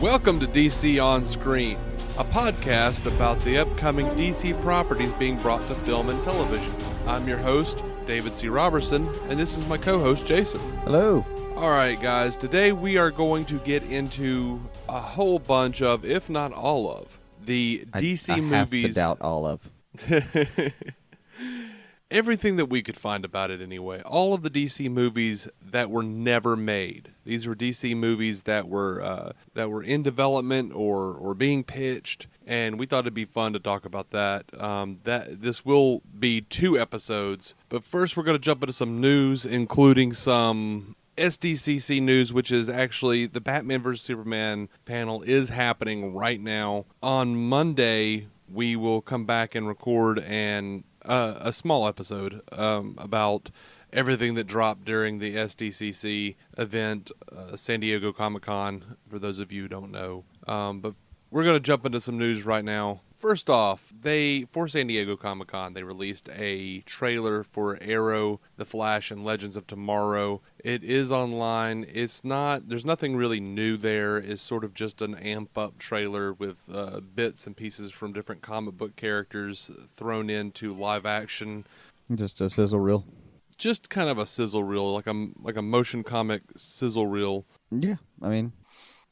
Welcome to DC On Screen, a podcast about the upcoming DC properties being brought to film and television. I'm your host, David C. Robertson, and this is my co-host, Jason. Hello. Alright guys, today we are going to get into a whole bunch of, if not all of, the DC movies. I have to doubt all of. Everything that we could find about it anyway. All of the DC movies that were never made. These were DC movies that were in development or being pitched, and we thought it'd be fun to talk about that. This will be 2 episodes, but first we're going to jump into some news, including some SDCC news, which is actually the Batman vs. Superman panel is happening right now. On Monday, we will come back and record a small episode about everything that dropped during the SDCC event, San Diego Comic-Con, for those of you who don't know. But we're going to jump into some news right now. First off, for San Diego Comic-Con, they released a trailer for Arrow, The Flash, and Legends of Tomorrow. It is online. There's nothing really new there. It's sort of just an amp-up trailer with bits and pieces from different comic book characters thrown into live action. Just a sizzle reel. Just kind of a sizzle reel, like a motion comic sizzle reel. Yeah, I mean,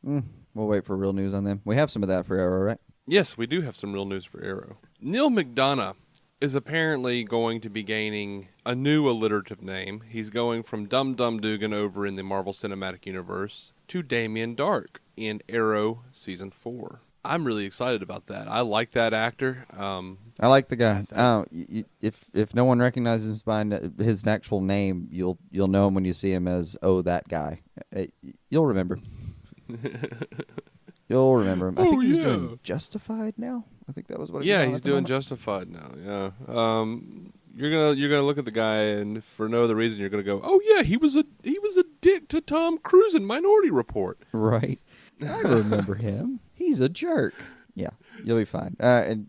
we'll wait for real news on them. We have some of that for Arrow, right? Yes, we do have some real news for Arrow. Neil McDonough is apparently going to be gaining a new alliterative name. He's going from Dum Dum Dugan over in the Marvel Cinematic Universe to Damien Dark in Arrow Season 4. I'm really excited about that. I like that actor. I like the guy. If no one recognizes his actual name, you'll know him when you see him as, that guy. You'll remember. You'll remember him. I think he's doing Justified now. I think that was what. Yeah, he's doing Justified now. Yeah. You're gonna look at the guy, and for no other reason, you're gonna go, "Oh yeah, he was a dick to Tom Cruise in Minority Report." Right. I remember him. He's a jerk. Yeah, you'll be fine. And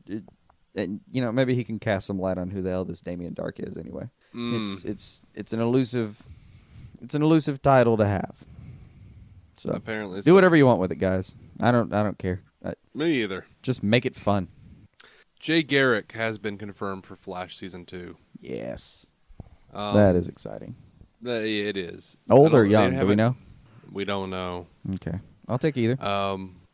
maybe he can cast some light on who the hell this Damien Dark is. Anyway, it's an elusive title to have. So apparently, do whatever you want with it, guys. I don't care. Me either. Just make it fun. Jay Garrick has been confirmed for Flash Season 2. Yes. That is exciting. It is. Old or young, do we know? We don't know. Okay. I'll take either.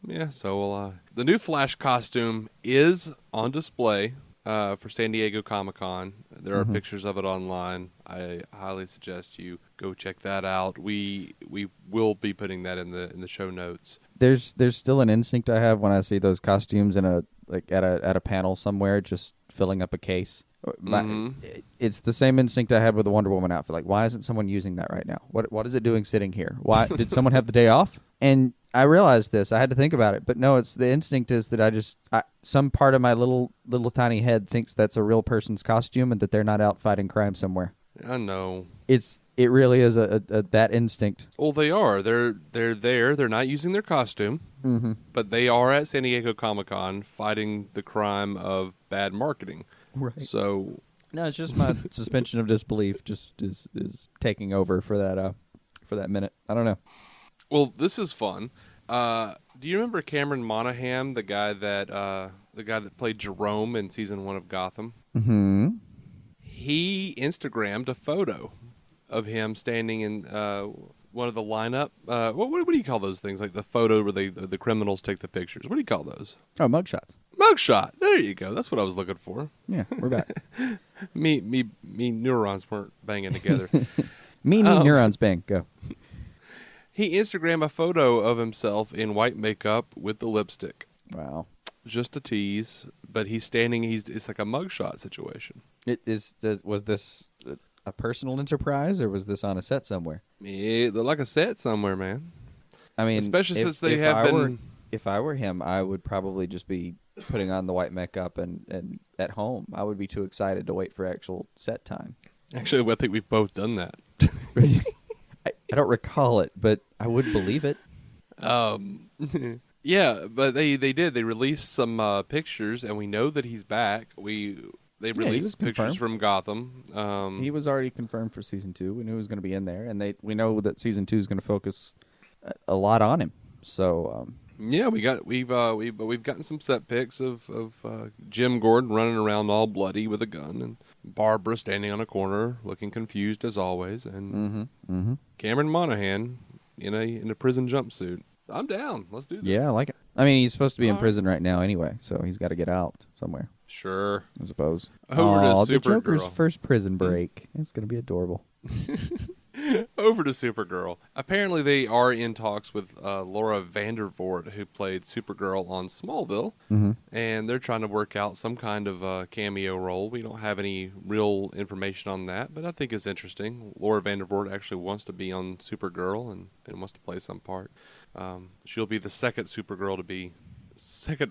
Yeah, so the new Flash costume is on display for San Diego Comic-Con. There are pictures of it online. I highly suggest you go check that out. We will be putting that in the show notes. There's still an instinct I have when I see those costumes at a panel somewhere, just filling up a case. It's the same instinct I had with the Wonder Woman outfit. Like, why isn't someone using that right now? What is it doing sitting here? Why did someone have the day off? And I realized this. I had to think about it, but no. It's the instinct is that some part of my little tiny head thinks that's a real person's costume and that they're not out fighting crime somewhere. I know. It really is a that instinct. Well, they are. They're there. They're not using their costume, but they are at San Diego Comic-Con fighting the crime of bad marketing. Right. So no, it's just my suspension of disbelief just is taking over for that minute. I don't know. Well, this is fun. Do you remember Cameron Monaghan, the guy that played Jerome in season 1 of Gotham? Mm-hmm. He Instagrammed a photo of him standing in one of the lineup. What do you call those things? Like the photo where the criminals take the pictures. What do you call those? Oh, mugshots. Mugshot. There you go. That's what I was looking for. Yeah, we're back. me neurons weren't banging together. Neurons bang. Go. He Instagrammed a photo of himself in white makeup with the lipstick. Wow. Just a tease, but he's standing. It's like a mugshot situation. Was this a personal enterprise, or was this on a set somewhere? It looked like a set somewhere, man. I mean, especially since they have been. If I were him, I would probably just be putting on the white makeup and at home. I would be too excited to wait for actual set time. Actually, I think we've both done that. I don't recall it, but I would believe it. Yeah, but they did. They released some pictures, and we know that he's back. They released pictures from Gotham. He was already confirmed for season 2. We knew he was going to be in there, and we know that season 2 is going to focus a lot on him. So Yeah, we've gotten some set pics of Jim Gordon running around all bloody with a gun, and Barbara standing on a corner looking confused as always, and Cameron Monaghan in a prison jumpsuit. So I'm down. Let's do this. Yeah, I like it. I mean, he's supposed to be in prison right now anyway, so he's got to get out somewhere. Sure. I suppose. Over to the Joker's Supergirl. first prison break. It's going to be adorable. Over to Supergirl. Apparently, they are in talks with Laura Vandervoort, who played Supergirl on Smallville, and they're trying to work out some kind of cameo role. We don't have any real information on that, but I think it's interesting. Laura Vandervoort actually wants to be on Supergirl and wants to play some part. She'll be the second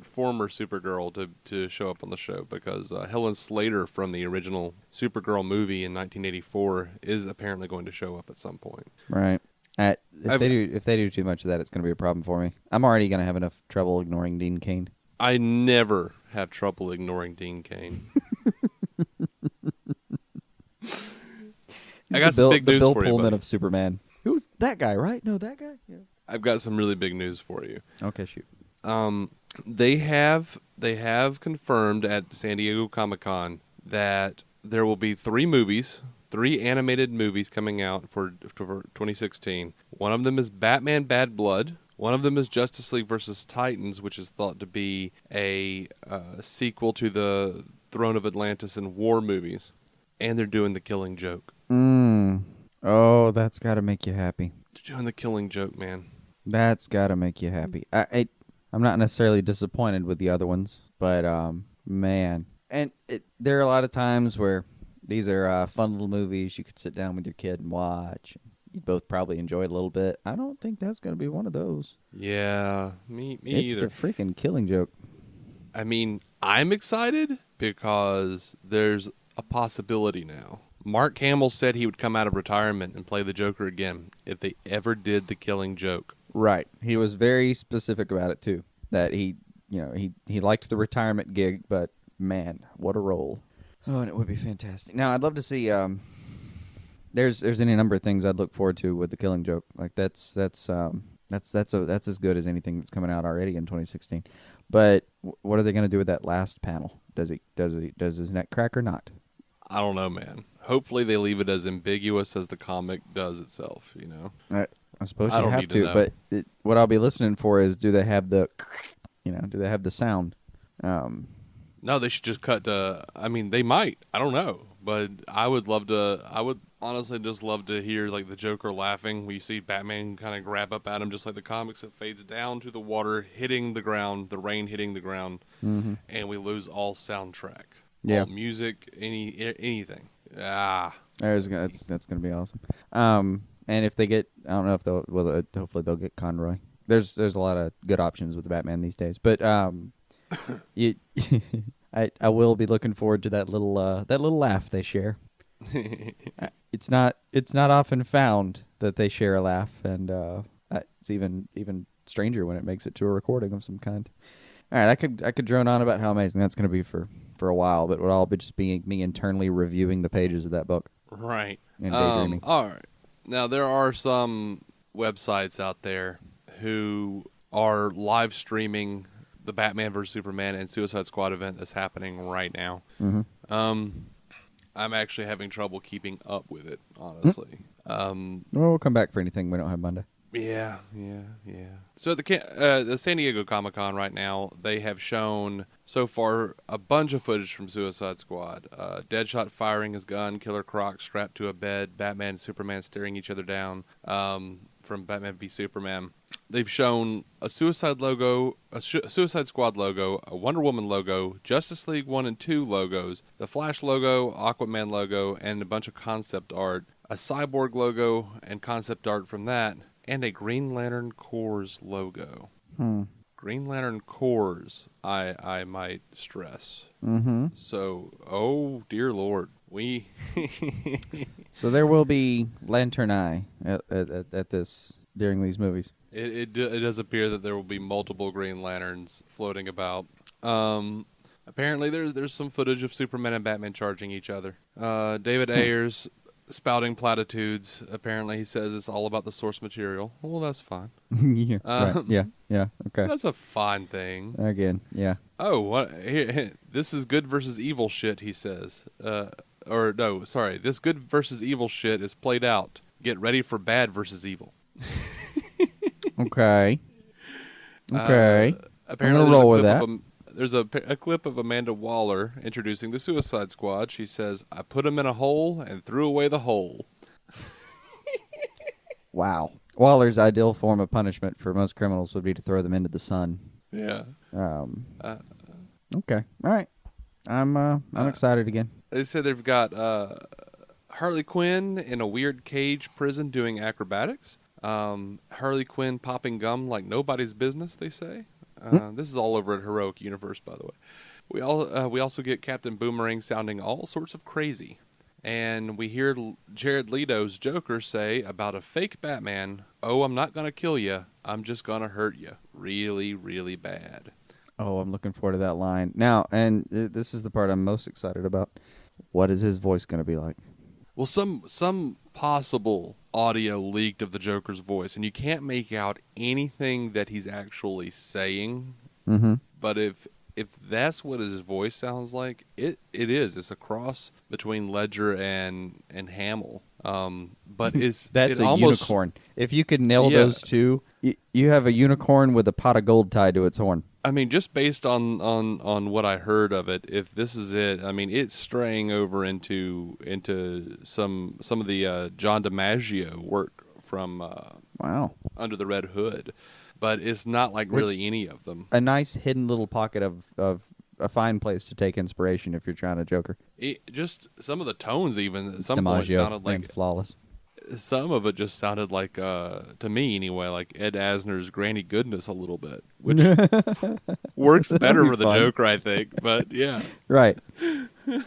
former Supergirl to show up on the show, because Helen Slater from the original Supergirl movie in 1984 is apparently going to show up at some point. Right. If they do too much of that, it's going to be a problem for me. I'm already going to have enough trouble ignoring Dean Cain. I never have trouble ignoring Dean Cain. I got some big news for you, the Bill Pullman buddy. of Superman. Who's that guy, right? No, that guy? Yeah. I've got some really big news for you. Okay, shoot. They have confirmed at San Diego Comic-Con that there will be three animated movies coming out for 2016. One of them is Batman Bad Blood. One of them is Justice League vs. Titans, which is thought to be a sequel to the Throne of Atlantis and War movies. And they're doing The Killing Joke. Oh, that's got to make you happy. They're doing The Killing Joke, man. That's got to make you happy. I'm not necessarily disappointed with the other ones, but man. And there are a lot of times where these are fun little movies you could sit down with your kid and watch. You'd both probably enjoy it a little bit. I don't think that's going to be one of those. Yeah, me it's either. It's the freaking Killing Joke. I mean, I'm excited because there's a possibility now. Mark Hamill said he would come out of retirement and play the Joker again if they ever did The Killing Joke. Right. He was very specific about it too. That he liked the retirement gig, but man, what a role! Oh, and it would be fantastic. Now, I'd love to see. There's any number of things I'd look forward to with The Killing Joke. Like that's as good as anything that's coming out already in 2016. But what are they going to do with that last panel? Does his neck crack or not? I don't know, man. Hopefully they leave it as ambiguous as the comic does itself, you know? I suppose you have to, but what I'll be listening for is, do they have the sound? No, they should just cut to, I mean, they might. I don't know. But I would honestly just love to hear, like, the Joker laughing. We see Batman kind of grab up at him, just like the comics. It fades down to the water hitting the ground, the rain hitting the ground, and we lose all soundtrack. Yeah. All music, anything. That's gonna be awesome. And if they get, I don't know if hopefully they'll get Conroy. There's a lot of good options with the Batman these days, but I will be looking forward to that little laugh they share. It's not often found that they share a laugh, and it's even stranger when it makes it to a recording of some kind. All right, I could drone on about how amazing that's going to be for a while, but it would all be just being me internally reviewing the pages of that book. Right. And daydreaming. All right. Now, there are some websites out there who are live streaming the Batman vs. Superman and Suicide Squad event that's happening right now. I'm actually having trouble keeping up with it, honestly. We'll come back for anything we don't have Monday. Yeah. So at the San Diego Comic-Con right now, they have shown so far a bunch of footage from Suicide Squad. Deadshot firing his gun, Killer Croc strapped to a bed, Batman and Superman staring each other down from Batman v Superman. They've shown a Suicide Squad logo, a Wonder Woman logo, Justice League 1 and 2 logos, the Flash logo, Aquaman logo, and a bunch of concept art, a Cyborg logo and concept art from that, and a Green Lantern Corps logo. Green Lantern Corps, I might stress. So, oh dear Lord, we. So there will be Lantern Eye at this during these movies. It does appear that there will be multiple Green Lanterns floating about. Apparently, there's some footage of Superman and Batman charging each other. David Ayers spouting platitudes. Apparently, he says it's all about the source material. Well, that's fine. Yeah, right. Yeah. Okay. That's a fine thing. Again, yeah. Oh, what? Here, this is good versus evil shit, he says. Or no, sorry. This good versus evil shit is played out. Get ready for bad versus evil. Okay. Okay. Apparently, I'm gonna roll with that. There's a clip of Amanda Waller introducing the Suicide Squad. She says, "I put him in a hole and threw away the hole." Wow. Waller's ideal form of punishment for most criminals would be to throw them into the sun. Yeah. Okay. All right. I'm excited again. They said they've got Harley Quinn in a weird cage prison doing acrobatics. Harley Quinn popping gum like nobody's business, they say. This is all over at Heroic Universe, by the way. We also get Captain Boomerang sounding all sorts of crazy. And we hear Jared Leto's Joker say about a fake Batman, "Oh, I'm not going to kill you. I'm just going to hurt you. Really, really bad." Oh, I'm looking forward to that line. Now, and this is the part I'm most excited about. What is his voice going to be like? Well, some possible audio leaked of the Joker's voice, and you can't make out anything that he's actually saying. Mm-hmm. But if that's what his voice sounds like, it is. It's a cross between Ledger and Hamill. But that's unicorn. If you could nail those two, you have a unicorn with a pot of gold tied to its horn. I mean, just based on what I heard of it, if this is it, I mean, it's straying over into some of the John DiMaggio work from wow, Under the Red Hood, but it's not like really any of them. A nice hidden little pocket of a fine place to take inspiration if you're trying to Joker. Just some of the tones, even at some DiMaggio, point, sounded like flawless. Some of it just sounded like, to me anyway, like Ed Asner's Granny Goodness a little bit, which works better for the fun. Joker, I think. But yeah, right.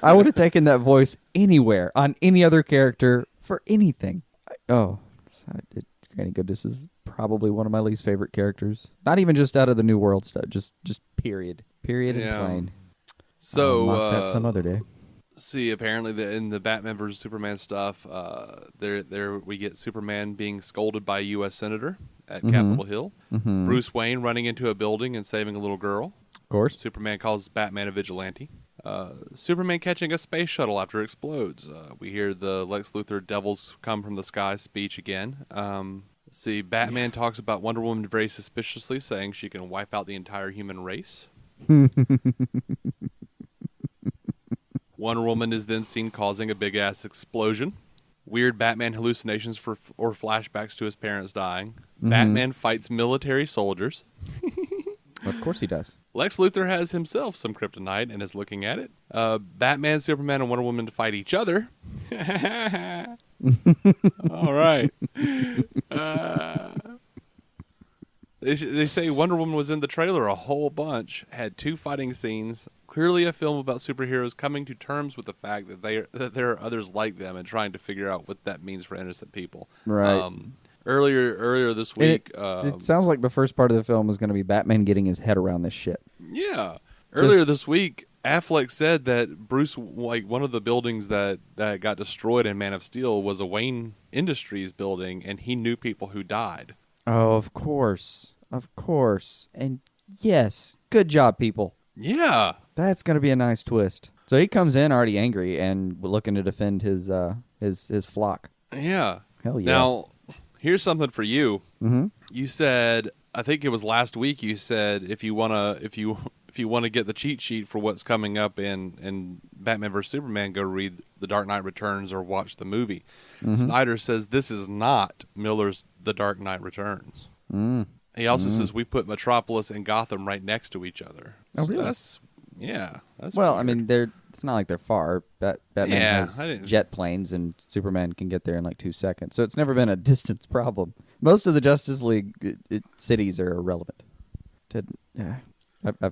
I would have taken that voice anywhere on any other character for anything. Granny Goodness is probably one of my least favorite characters. Not even just out of the New World stuff, just period and plain. So that's some other day. See, apparently in the Batman vs Superman stuff, there we get Superman being scolded by a U.S. senator at Capitol Hill. Mm-hmm. Bruce Wayne running into a building and saving a little girl. Of course. Superman calls Batman a vigilante. Superman catching a space shuttle after it explodes. We hear the Lex Luthor "Devils Come from the Sky" speech again. See, Batman talks about Wonder Woman very suspiciously, saying she can wipe out the entire human race. Wonder Woman is then seen causing a big-ass explosion. Weird Batman hallucinations or flashbacks to his parents dying. Mm-hmm. Batman fights military soldiers. Of course he does. Lex Luthor has himself some kryptonite and is looking at it. Batman, Superman, and Wonder Woman to fight each other. All right. They say Wonder Woman was in the trailer a whole bunch, had 2 fighting scenes. Clearly a film about superheroes coming to terms with the fact that there are others like them and trying to figure out what that means for innocent people. Right. Earlier this week... It sounds like the first part of the film was going to be Batman getting his head around this shit. Yeah. Earlier this week, Affleck said that Bruce, like one of the buildings that got destroyed in Man of Steel was a Wayne Industries building, and he knew people who died. Oh, of course. Of course. And yes, good job, people. Yeah. That's going to be a nice twist. So he comes in already angry and looking to defend his flock. Yeah. Hell yeah. Now, here's something for you. Mm-hmm. You said, I think it was last week, you said if you want to get the cheat sheet for what's coming up in Batman vs Superman, go read The Dark Knight Returns or watch the movie. Mm-hmm. Snyder says this is not Miller's The Dark Knight Returns. Mm. He also says we put Metropolis and Gotham right next to each other. Oh, so really? That's well, weird. I mean, it's not like they're far. Batman has jet planes, and Superman can get there in like 2 seconds. So it's never been a distance problem. Most of the Justice League cities are irrelevant. I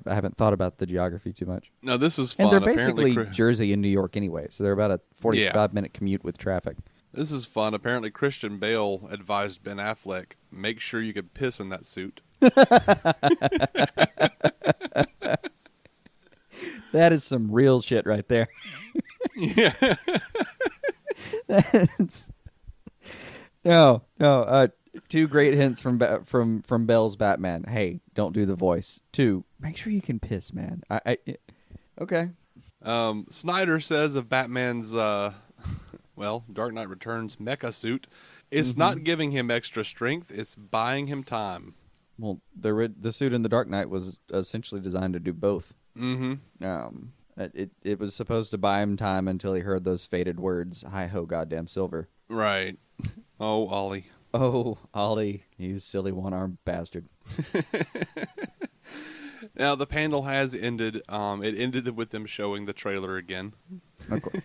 haven't thought about the geography too much. No, this is fun. And they're basically Jersey and New York anyway, so they're about a 45-minute commute with traffic. This is fun. Apparently, Christian Bale advised Ben Affleck, make sure you can piss in that suit. That is some real shit right there. Yeah. No. Two great hints from Bell's Batman. Hey, don't do the voice. 2, make sure you can piss, man. Okay. Snyder says of Batman's, Dark Knight Returns mecha suit, it's not giving him extra strength, it's buying him time. Well, the suit in The Dark Knight was essentially designed to do both. Mm-hmm. It was supposed to buy him time until he heard those faded words, "Hi-ho, goddamn silver." Right. Oh, Ollie. Oh, Ollie, you silly one-armed bastard. Now, the panel has ended. It ended with them showing the trailer again. Of course.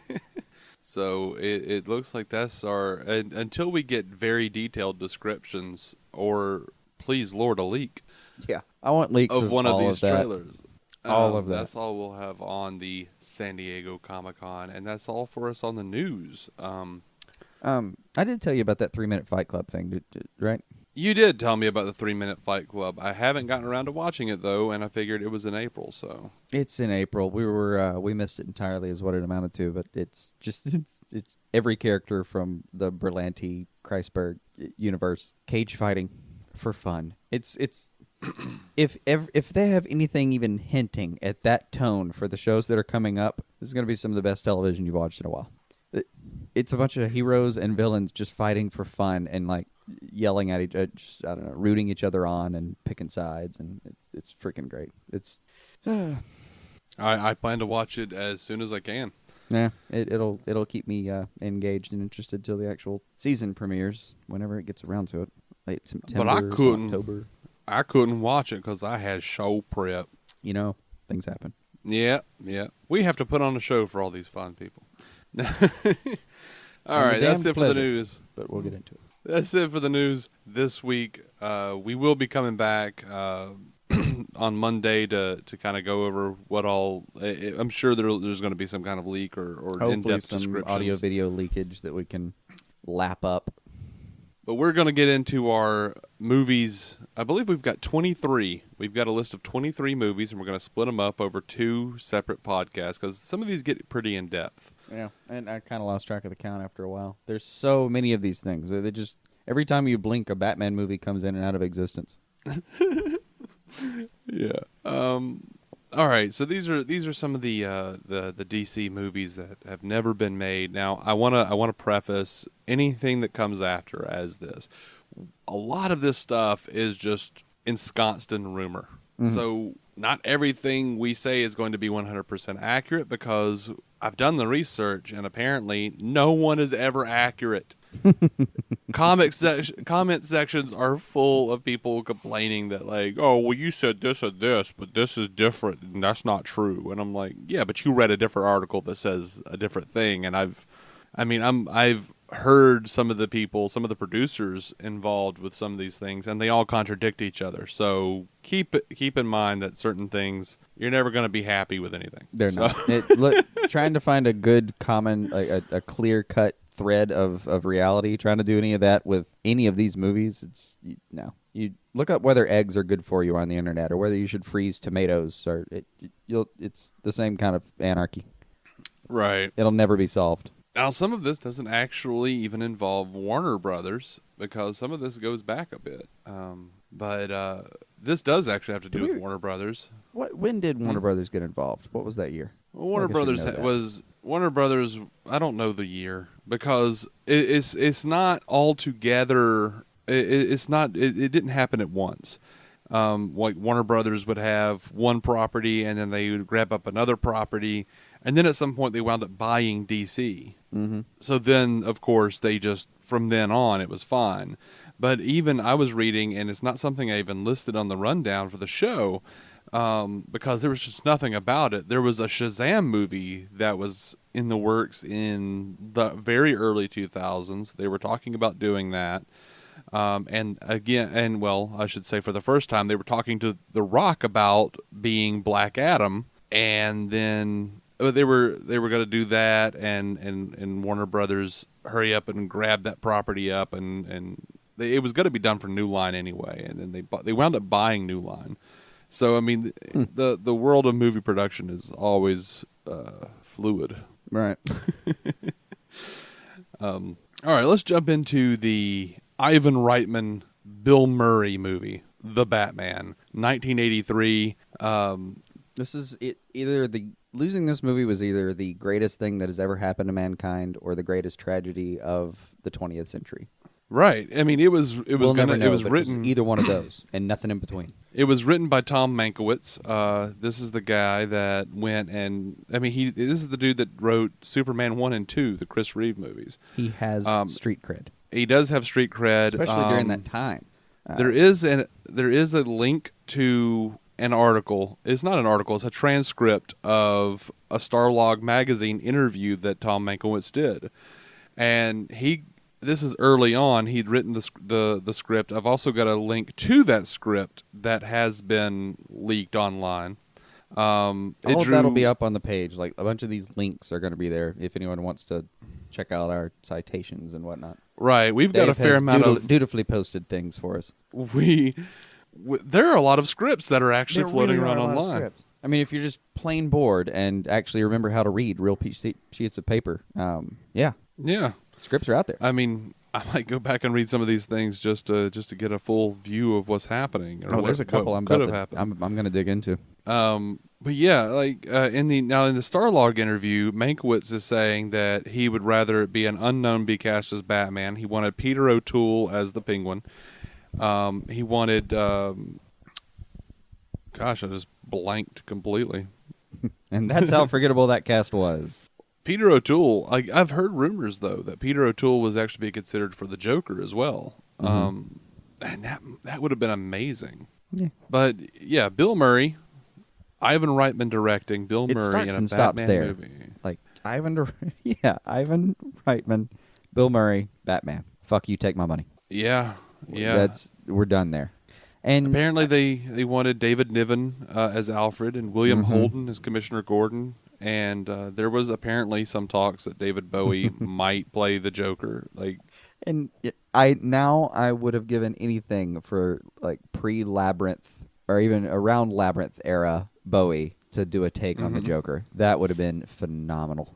So it looks like that's our... until we get very detailed descriptions, or, please, Lord, a leak. Yeah. I want leaks of one of these trailers. All of that. That's all we'll have on the San Diego Comic-Con, and that's all for us on the news. I did tell you about that 3-minute Fight Club thing, right? You did tell me about the 3-minute Fight Club. I haven't gotten around to watching it, though, and I figured it was in April, so... It's in April. We missed it entirely is what it amounted to, but it's every character from the Berlanti, Kreisberg universe. Cage fighting for fun. It's if they have anything even hinting at that tone for the shows that are coming up, this is going to be some of the best television you've watched in a while. It's a bunch of heroes and villains just fighting for fun and like yelling at each other, rooting each other on and picking sides, and it's freaking great. It's I plan to watch it as soon as I can. Yeah, it'll keep me engaged and interested till the actual season premieres whenever it gets around to it, late September. But October. I couldn't watch it because I had show prep. You know, things happen. Yeah. We have to put on a show for all these fine people. All right, that's it for the news. But we'll get into it. That's it for the news this week. We will be coming back on Monday to kind of go over what all... I'm sure there's going to be some kind of leak or in-depth descriptions. Hopefully some audio-video leakage that we can lap up. But we're going to get into our movies. I believe we've got 23. We've got a list of 23 movies, and we're going to split them up over 2 separate podcasts because some of these get pretty in-depth. Yeah, and I kind of lost track of the count after a while. There's so many of these things. They just... Every time you blink, a Batman movie comes in and out of existence. Yeah. All right. So these are some of the DC movies that have never been made. Now, I wanna preface anything that comes after as this. A lot of this stuff is just ensconced in rumor. Mm-hmm. So not everything we say is going to be 100% accurate because I've done the research and apparently no one is ever accurate. Comment sections are full of people complaining that like, oh, well, you said this or this, but this is different, and that's not true. And I'm like, yeah, but you read a different article that says a different thing, and I've heard some of the producers involved with some of these things, and they all contradict each other. So keep in mind that certain things you're never going to be happy with anything. They're not. Trying to find a good common, a clear cut thread of reality, trying to do any of that with any of these movies, no. You look up whether eggs are good for you on the internet or whether you should freeze tomatoes, or it's the same kind of anarchy. Right. It'll never be solved. Now, some of this doesn't actually even involve Warner Brothers because some of this goes back a bit. But this does actually have to do with Warner Brothers. When did Warner Brothers get involved? What was that year? Well, Warner Brothers. I don't know the year because it's not all together. It's not. It didn't happen at once. Like Warner Brothers would have one property and then they would grab up another property, and then at some point they wound up buying DC. Mm-hmm. So then, of course, from then on it was fine. But even I was reading, and it's not something I even listed on the rundown for the show. Because there was just nothing about it. There was a Shazam movie that was in the works in the very early 2000s. They were talking about doing that. I should say for the first time, they were talking to The Rock about being Black Adam. And then they were going to do that, and Warner Brothers hurry up and grab that property up, and it was going to be done for New Line anyway. And then they wound up buying New Line. So, I mean, the world of movie production is always fluid. Right. All right, let's jump into the Ivan Reitman, Bill Murray movie, The Batman, 1983. This is it. Losing this movie was either the greatest thing that has ever happened to mankind or the greatest tragedy of the 20th century. Right. I mean, it was written either one of those and nothing in between. It was written by Tom Mankiewicz. This is the guy that went and this is the dude that wrote Superman 1 and 2, the Chris Reeve movies. He has street cred. He does have street cred, especially during that time. There is a link to an article. It's not an article. It's a transcript of a Starlog magazine interview that Tom Mankiewicz did, and this is early on. He'd written the script. I've also got a link to that script that has been leaked online. All of that'll be up on the page. Like a bunch of these links are going to be there if anyone wants to check out our citations and whatnot. Right, we've got a fair amount of dutifully posted things for us. There are a lot of scripts that are actually floating around online. I mean, if you're just plain bored and actually remember how to read real sheets of paper, yeah. Scripts are out there. I mean, I might go back and read some of these things just to get a full view of what's happening. There's a couple I'm going to dig into. But yeah, like in the Starlog interview, Mankiewicz is saying that he would rather it be an unknown be cast as Batman. He wanted Peter O'Toole as the Penguin. He wanted, gosh, I just blanked completely. And that's how forgettable that cast was. Peter O'Toole, I've heard rumors, though, that Peter O'Toole was actually being considered for the Joker as well. And that would have been amazing. Yeah. But, yeah, Bill Murray, Ivan Reitman directing, Bill Murray in a Batman movie. Like, Ivan Reitman, Bill Murray, Batman. Fuck you, take my money. Yeah. Yeah. We're done there. And apparently they wanted David Niven as Alfred and William Holden as Commissioner Gordon. And there was apparently some talks that David Bowie might play the Joker. I would have given anything for like pre-Labyrinth or even around Labyrinth era Bowie to do a take on the Joker. That would have been phenomenal.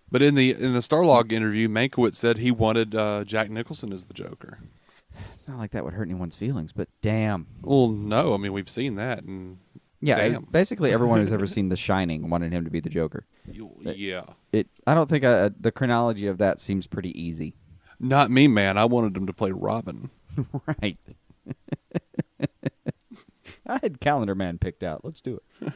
But in the Starlog interview, Mankiewicz said he wanted Jack Nicholson as the Joker. It's not like that would hurt anyone's feelings, but damn. Well, no, I mean we've seen that, and yeah, basically everyone who's ever seen The Shining wanted him to be the Joker. Yeah, I don't think the chronology of that seems pretty easy. Not me, man. I wanted him to play Robin. Right. I had Calendar Man picked out. Let's do it.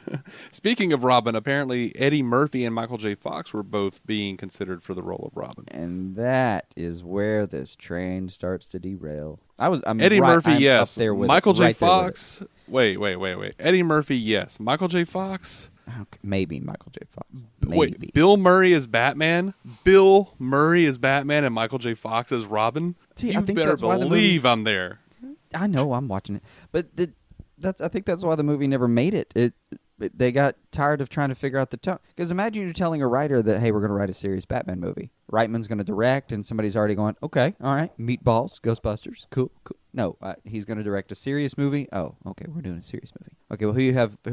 Speaking of Robin, apparently Eddie Murphy and Michael J. Fox were both being considered for the role of Robin. And that is where this train starts to derail. Eddie Murphy, yes. Up there with Michael J. Right Fox. Wait. Eddie Murphy, yes. Michael J. Fox. Okay, maybe Michael J. Fox. Maybe. Wait, Bill Murray is Batman? Bill Murray is Batman and Michael J. Fox is Robin? See, you better believe I'm there. I know, I'm watching it. But I think that's why the movie never made it. They got tired of trying to figure out the tone. Because imagine you're telling a writer that, hey, we're going to write a serious Batman movie. Reitman's going to direct, and somebody's already going, okay, all right, Meatballs, Ghostbusters, cool. No, he's going to direct a serious movie. Oh, okay, we're doing a serious movie. Okay, well, who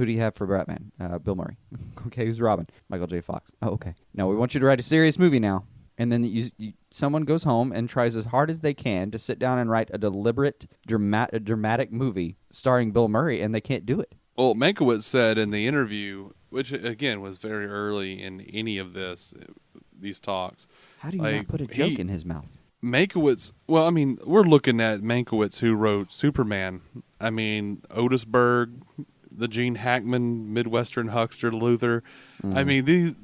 do you have for Batman? Bill Murray. Okay, who's Robin? Michael J. Fox. Oh, okay. No, we want you to write a serious movie now. And then someone goes home and tries as hard as they can to sit down and write a deliberate, dramatic movie starring Bill Murray, and they can't do it. Well, Mankiewicz said in the interview, which again was very early in any of these talks. How do you not put a joke in his mouth? Mankiewicz, well, I mean, we're looking at Mankiewicz who wrote Superman. I mean, Otis Berg, the Gene Hackman, Midwestern huckster Luther. I mean,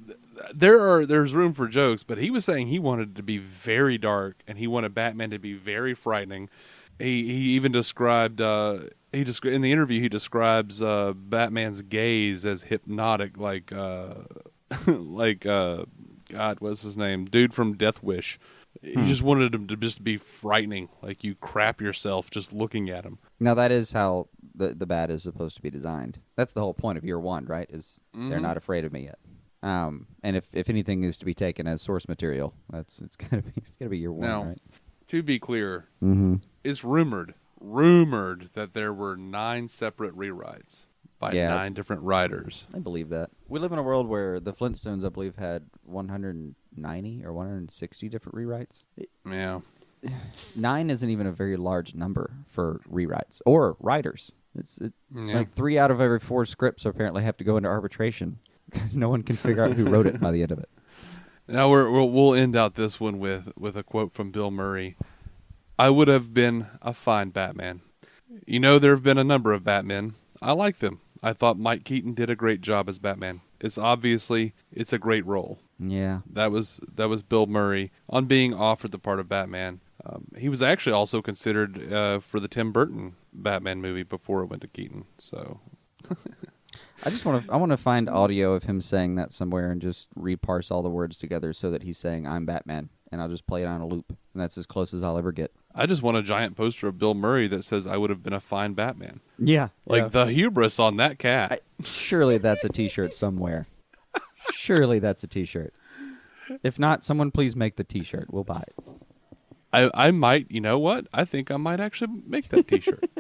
there's room for jokes, but he was saying he wanted it to be very dark, and he wanted Batman to be very frightening. He even described in the interview he describes Batman's gaze as hypnotic, like God, what's his name? Dude from Death Wish. He just wanted him to just be frightening, like you crap yourself just looking at him. Now that is how the Bat is supposed to be designed. That's the whole point of Year One, right? Is they're not afraid of me yet. And if anything is to be taken as source material, it's gonna be Year One, now, right? To be clear, it's rumored that there were 9 separate rewrites by 9 different writers. I believe that. We live in a world where the Flintstones, I believe, had 190 or 160 different rewrites. Yeah. 9 isn't even a very large number for rewrites or writers. Like 3 out of every 4 scripts apparently have to go into arbitration because no one can figure out who wrote it by the end of it. Now we'll end out this one with a quote from Bill Murray. I would have been a fine Batman. You know, there have been a number of Batmen. I like them. I thought Mike Keaton did a great job as Batman. It's a great role. Yeah. That was Bill Murray on being offered the part of Batman. He was actually also considered for the Tim Burton Batman movie before it went to Keaton. So I want to find audio of him saying that somewhere and just reparse all the words together so that he's saying I'm Batman, and I'll just play it on a loop, and that's as close as I'll ever get. I just want a giant poster of Bill Murray that says I would have been a fine Batman. Yeah. Like the hubris on that cat. Surely that's a t-shirt somewhere. Surely that's a t-shirt. If not, someone please make the t-shirt. We'll buy it. I might, you know what? I think I might actually make that t-shirt.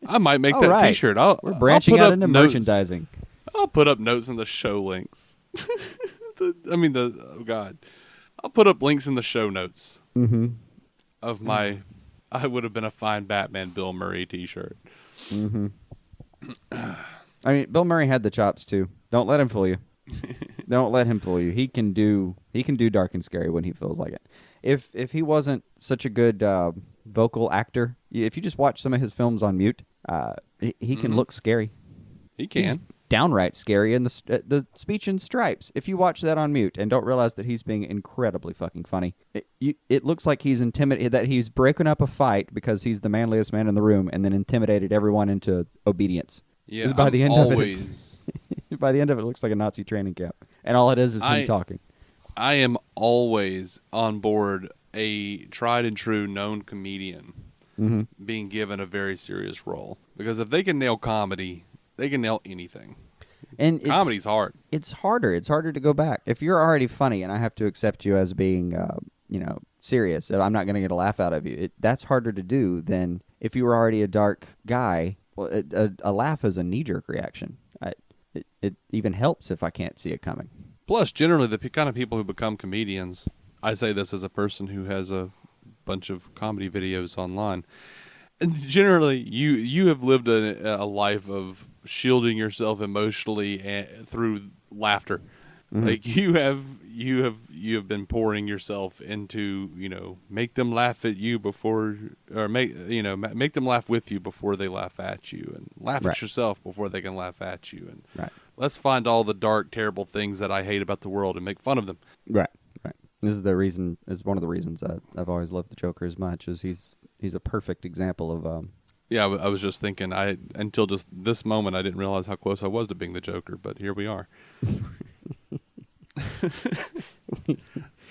I might make that t-shirt. We're branching out into merchandising. I'll put up notes in the show links. Oh God. I'll put up links in the show notes of my I would have been a fine Batman Bill Murray t-shirt. Mm-hmm. I mean, Bill Murray had the chops too. Don't let him fool you. Don't let him fool you. He can do dark and scary when he feels like it. If he wasn't such a good vocal actor, if you just watch some of his films on mute, he can look scary. He can. He's downright scary in the Speech in Stripes. If you watch that on mute and don't realize that he's being incredibly fucking funny, it looks like he's intimidated, that he's breaking up a fight because he's the manliest man in the room and then intimidated everyone into obedience. Yeah, by the end of it, it looks like a Nazi training camp. And all it is him talking. I am always on board a tried and true known comedian being given a very serious role. Because if they can nail comedy, they can nail anything. And comedy's hard. It's harder. It's harder to go back. If you're already funny and I have to accept you as being, serious, I'm not going to get a laugh out of you. That's harder to do than if you were already a dark guy. Well, a laugh is a knee-jerk reaction. It even helps if I can't see it coming. Plus, generally, the kind of people who become comedians, I say this as a person who has a bunch of comedy videos online, and generally, you have lived a life of shielding yourself emotionally through laughter. Mm-hmm. Like you have been pouring yourself into, make them laugh at you before, or make them laugh with you before they laugh at you, and laugh at yourself before they can laugh at you, and let's find all the dark, terrible things that I hate about the world and make fun of them. Right. This is one of the reasons I've always loved the Joker as much, is he's a perfect example of. Yeah, I was just thinking. Until just this moment, I didn't realize how close I was to being the Joker, but here we are.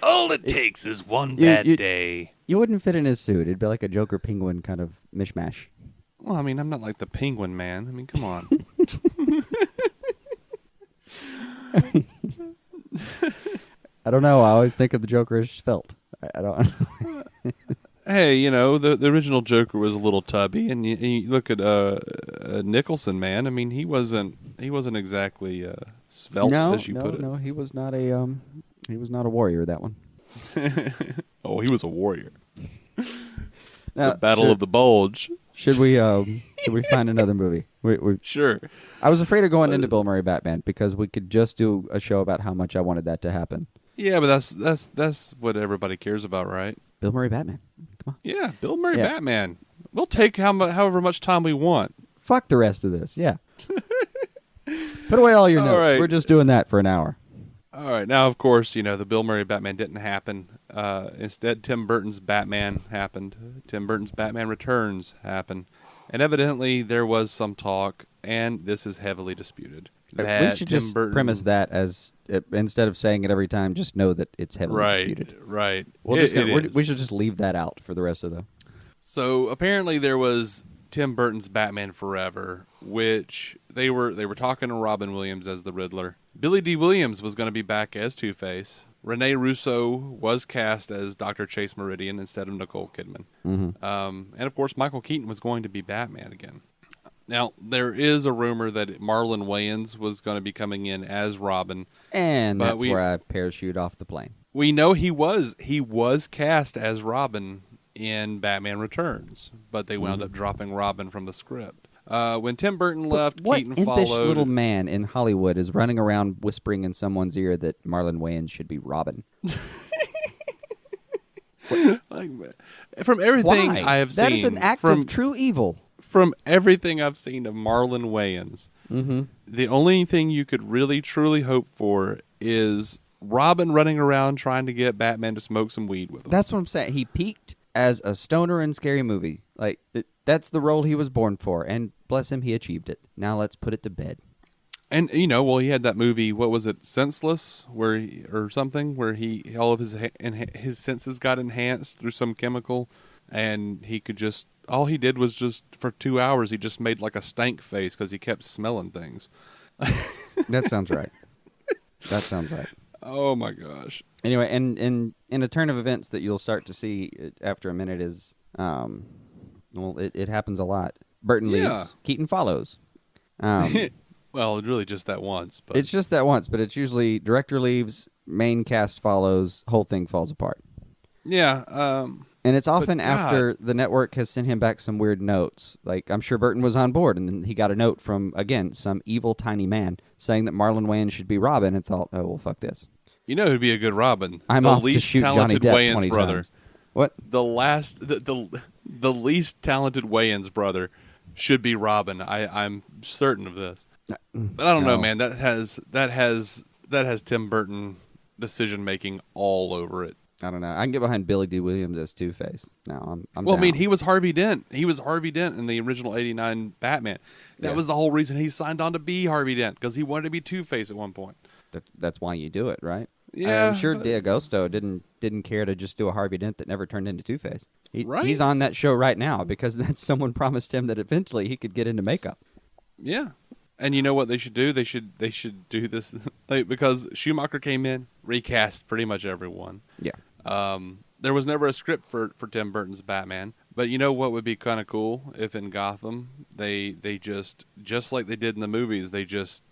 All it takes is one bad day. You wouldn't fit in his suit. It'd be like a Joker Penguin kind of mishmash. Well, I mean, I'm not like the Penguin Man. I mean, come on. I don't know. I always think of the Joker as felt. I don't. Hey, the original Joker was a little tubby, and you look at Nicholson, man. I mean, he wasn't exactly svelte, as you put it. No, he was not a warrior. That one. Oh, he was a warrior. Now, the Battle of the Bulge. Should we find another movie? Sure. I was afraid of going into Bill Murray Batman because we could just do a show about how much I wanted that to happen. Yeah, but that's what everybody cares about, right? Bill Murray Batman. Come on. Yeah, Bill Murray Batman. We'll take however much time we want. Fuck the rest of this. Yeah. Put away all your notes. Right. We're just doing that for an hour. All right. Now, of course, the Bill Murray Batman didn't happen. Instead, Tim Burton's Batman happened. Tim Burton's Batman Returns happened. And evidently, there was some talk, and this is heavily disputed. We should just premise that as, instead of saying it every time, just know that it's heavily disputed. Right. We should just leave that out for the rest of the... So, apparently, there was Tim Burton's Batman Forever, which they were talking to Robin Williams as the Riddler. Billy D. Williams was going to be back as Two-Face. Rene Russo was cast as Dr. Chase Meridian instead of Nicole Kidman. Mm-hmm. And, of course, Michael Keaton was going to be Batman again. Now, there is a rumor that Marlon Wayans was going to be coming in as Robin. And that's where I parachute off the plane. we know he was cast as Robin in Batman Returns, but they wound up dropping Robin from the script. When Tim Burton left, what Keaton impish followed. little man in Hollywood is running around whispering in someone's ear that Marlon Wayans should be Robin? Like, from everything Why? I have seen, that is an act of true evil. From everything I've seen of Marlon Wayans, the only thing you could really truly hope for is Robin running around trying to get Batman to smoke some weed with him. That's what I'm saying. He peaked as a stoner in Scary Movie. Like that's the role he was born for, and bless him, he achieved it. Now let's put it to bed. And he had that movie. What was it, Senseless, where he all of his senses got enhanced through some chemical, and he could just all he did was just for 2 hours he just made like a stank face because he kept smelling things. That sounds right. That sounds right. Oh my gosh. Anyway, and in a turn of events that you'll start to see after a minute is, it happens a lot. Burton leaves, Keaton follows. Well, it's really just that once. But it's just that once, but it's usually director leaves, main cast follows, whole thing falls apart. Yeah. And it's often after the network has sent him back some weird notes. Like, I'm sure Burton was on board, and then he got a note from, again, some evil tiny man saying that Marlon Wayans should be Robin, and thought, oh, well, fuck this. You know who'd be a good Robin? I'm the off least to shoot talented Johnny Depp Wayans 20 brother. times. What? The least talented Wayans brother should be Robin. I'm certain of this. But I don't know, man. That has Tim Burton decision making all over it. I don't know. I can get behind Billy D. Williams as Two-Face. No, I'm well, down. I mean, he was Harvey Dent. He was Harvey Dent in the original '89 Batman. That was the whole reason he signed on to be Harvey Dent, because he wanted to be Two-Face at one point. That's why you do it, right? Yeah, I'm sure D'Agosto didn't care to just do a Harvey Dent that never turned into Two-Face. Right? He's on that show right now because someone promised him that eventually he could get into makeup. Yeah. And you know what they should do? They should do this because Schumacher came in, recast pretty much everyone. Yeah. There was never a script for Tim Burton's Batman, but you know what would be kind of cool if in Gotham they just like they did in the movies, they just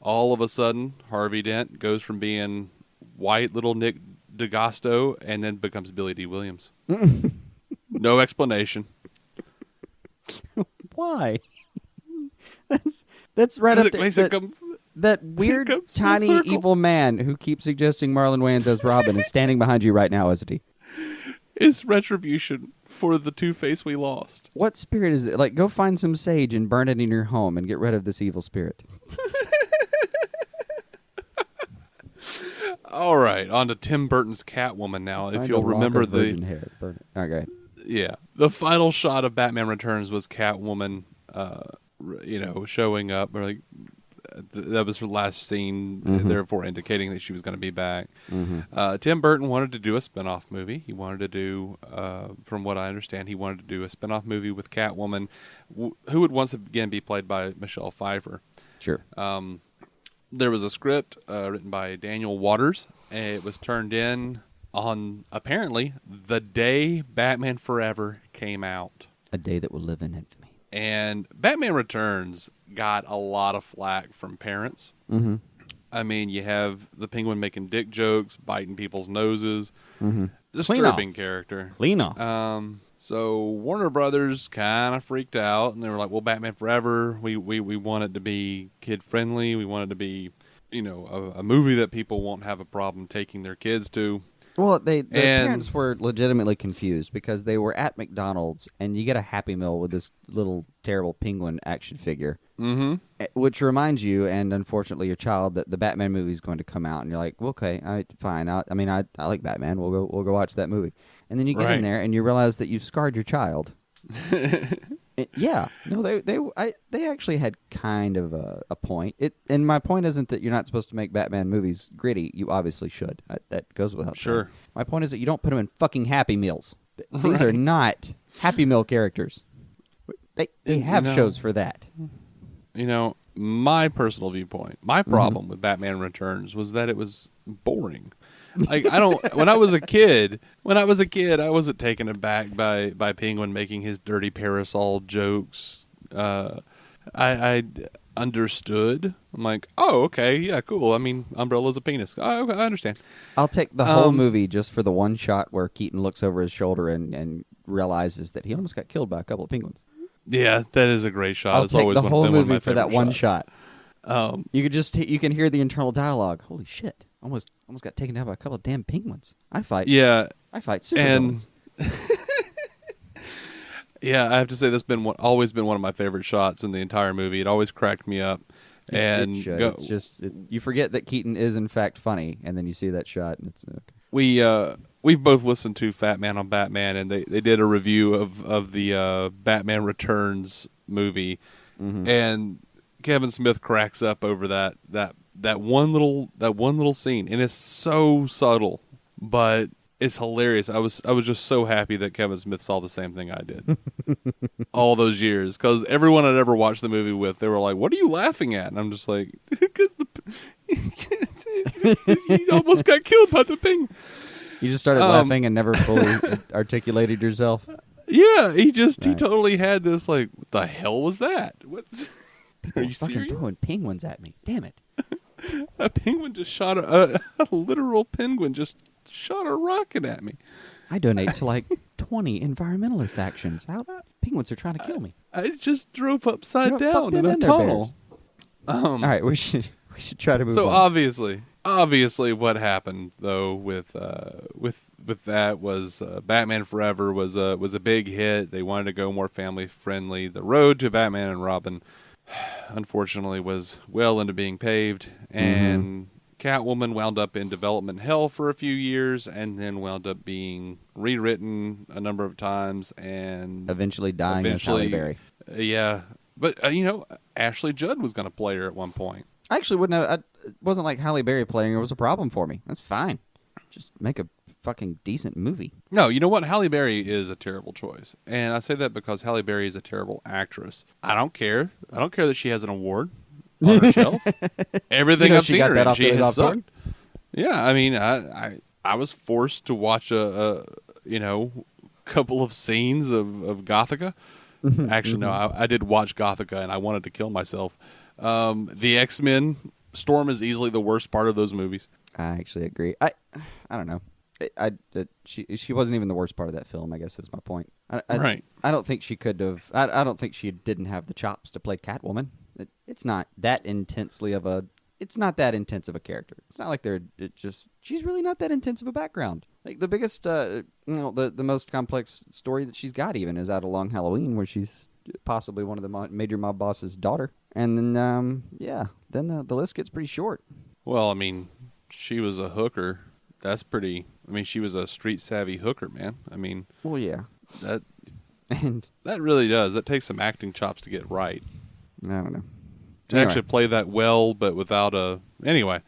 all of a sudden Harvey Dent goes from being white little Nick D'Agosto and then becomes Billy D. Williams. No explanation. Why? That's right up there. That weird, tiny, evil man who keeps suggesting Marlon Wayans as Robin is standing behind you right now, isn't he? It's retribution for the Two-Face we lost. What spirit is it? Like, go find some sage and burn it in your home and get rid of this evil spirit. All right, on to Tim Burton's Catwoman now. If you'll remember virgin hair. Burn it. Okay. Yeah, the final shot of Batman Returns was Catwoman, showing up. Or like that was her last scene, therefore indicating that she was going to be back. Tim Burton wanted to do a spinoff movie. He wanted to do, from what I understand, he wanted to do a spinoff movie with Catwoman, who would once again be played by Michelle Pfeiffer. Sure. There was a script written by Daniel Waters, and it was turned in on, apparently, the day Batman Forever came out. A day that will live in infamy. And Batman Returns got a lot of flack from parents. Mm-hmm. I mean, you have the Penguin making dick jokes, biting people's noses. Disturbing character. Clean off. So Warner Brothers kind of freaked out, and they were like, well, Batman Forever, we want it to be kid-friendly. We want it to be, a movie that people won't have a problem taking their kids to. Well, the parents were legitimately confused because they were at McDonald's, and you get a Happy Meal with this little terrible penguin action figure, which reminds you, and unfortunately your child, that the Batman movie is going to come out, and you're like, well, okay, fine. I like Batman. We'll go watch that movie, and then you get in there and you realize that you've scarred your child. Yeah, no, they actually had kind of a point. And my point isn't that you're not supposed to make Batman movies gritty. You obviously should. That goes without saying. My point is that you don't put them in fucking Happy Meals. These are not Happy Meal characters. They have shows for that. My personal viewpoint, my problem with Batman Returns was that it was boring. Like when I was a kid, I wasn't taken aback by Penguin making his dirty parasol jokes. I understood. I'm like, oh, okay, yeah, cool. I mean, Umbrella's a penis. Oh, okay, I understand. I'll take the whole movie just for the one shot where Keaton looks over his shoulder and realizes that he almost got killed by a couple of penguins. Yeah, that is a great shot. I'll take the whole movie for that one shot. You can hear the internal dialogue. Holy shit! Almost got taken down by a couple of damn penguins. I fight super villains. Yeah, I have to say that's always been one of my favorite shots in the entire movie. It always cracked me up. And it's just you forget that Keaton is in fact funny, and then you see that shot, and it's okay. We've both listened to Fat Man on Batman, and they did a review of the Batman Returns movie, and Kevin Smith cracks up over that one little scene, and it's so subtle, but it's hilarious. I was just so happy that Kevin Smith saw the same thing I did all those years, because everyone I'd ever watched the movie with, they were like, "What are you laughing at?" And I'm just like, "Because he almost got killed by the penguin." You just started laughing and never fully articulated yourself. Yeah, he totally had this like, what the hell was that? Are you serious? Throwing penguins at me. Damn it. A penguin just shot a literal penguin just shot a rocket at me. I donate to like 20 environmentalist actions. Penguins are trying to kill me. I just drove upside down in a tunnel. All right, we should try to move on. So obviously what happened though with that was Batman Forever was a big hit. They wanted to go more family friendly. The road to Batman and Robin unfortunately was well into being paved, and Catwoman wound up in development hell for a few years, and then wound up being rewritten a number of times, and eventually dying as Halle Berry. Yeah, but Ashley Judd was going to play her at one point. I actually wouldn't have. It wasn't like Halle Berry playing her was a problem for me. That's fine. Just make a fucking decent movie. No, you know what? Halle Berry is a terrible choice. And I say that because Halle Berry is a terrible actress. I don't care. I don't care that she has an award on her shelf. Everything I've seen her in, she has sucked. Yeah, I mean, I was forced to watch a couple of scenes of Gothica. Actually, no, I did watch Gothica, and I wanted to kill myself. The X-Men, Storm is easily the worst part of those movies. I actually agree. I don't know. She wasn't even the worst part of that film, I guess is my point. Right. I don't think she could have. I don't think she didn't have the chops to play Catwoman. It's not that intensely of a. It's not that intense of a character. It's not like she's really not that intense of a background. Like the biggest, the most complex story that she's got even is out of Long Halloween, where she's possibly one of the major mob boss's daughter. And then, then the list gets pretty short. Well, I mean, she was a hooker. That's pretty. I mean, she was a street savvy hooker, man. I mean, well, yeah, that really does. That takes some acting chops to get right. I don't know. To actually play that well, but without a... Anyway.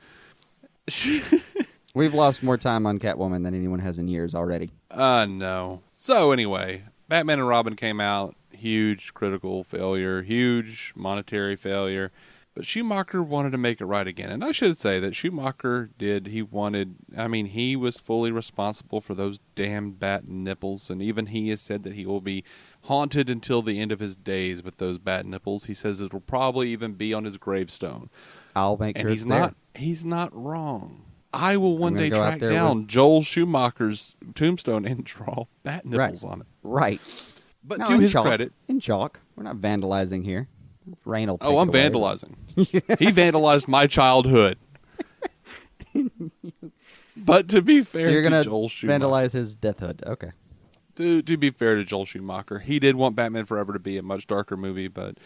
We've lost more time on Catwoman than anyone has in years already. No. So anyway, Batman and Robin came out. Huge critical failure. Huge monetary failure. But Schumacher wanted to make it right again. And I should say that Schumacher did. He was fully responsible for those damn bat nipples. And even he has said that he will be haunted until the end of his days with those bat nipples. He says it will probably even be on his gravestone. I'll make sure it's there. He's not wrong. I will one day track down Joel Schumacher's tombstone and draw bat nipples on it. Right. But to his credit... In chalk. We're not vandalizing here. Rain will take I'm vandalizing. He vandalized my childhood. But to be fair to Joel Schumacher... vandalize his deathhood. Okay. To be fair to Joel Schumacher, he did want Batman Forever to be a much darker movie, but...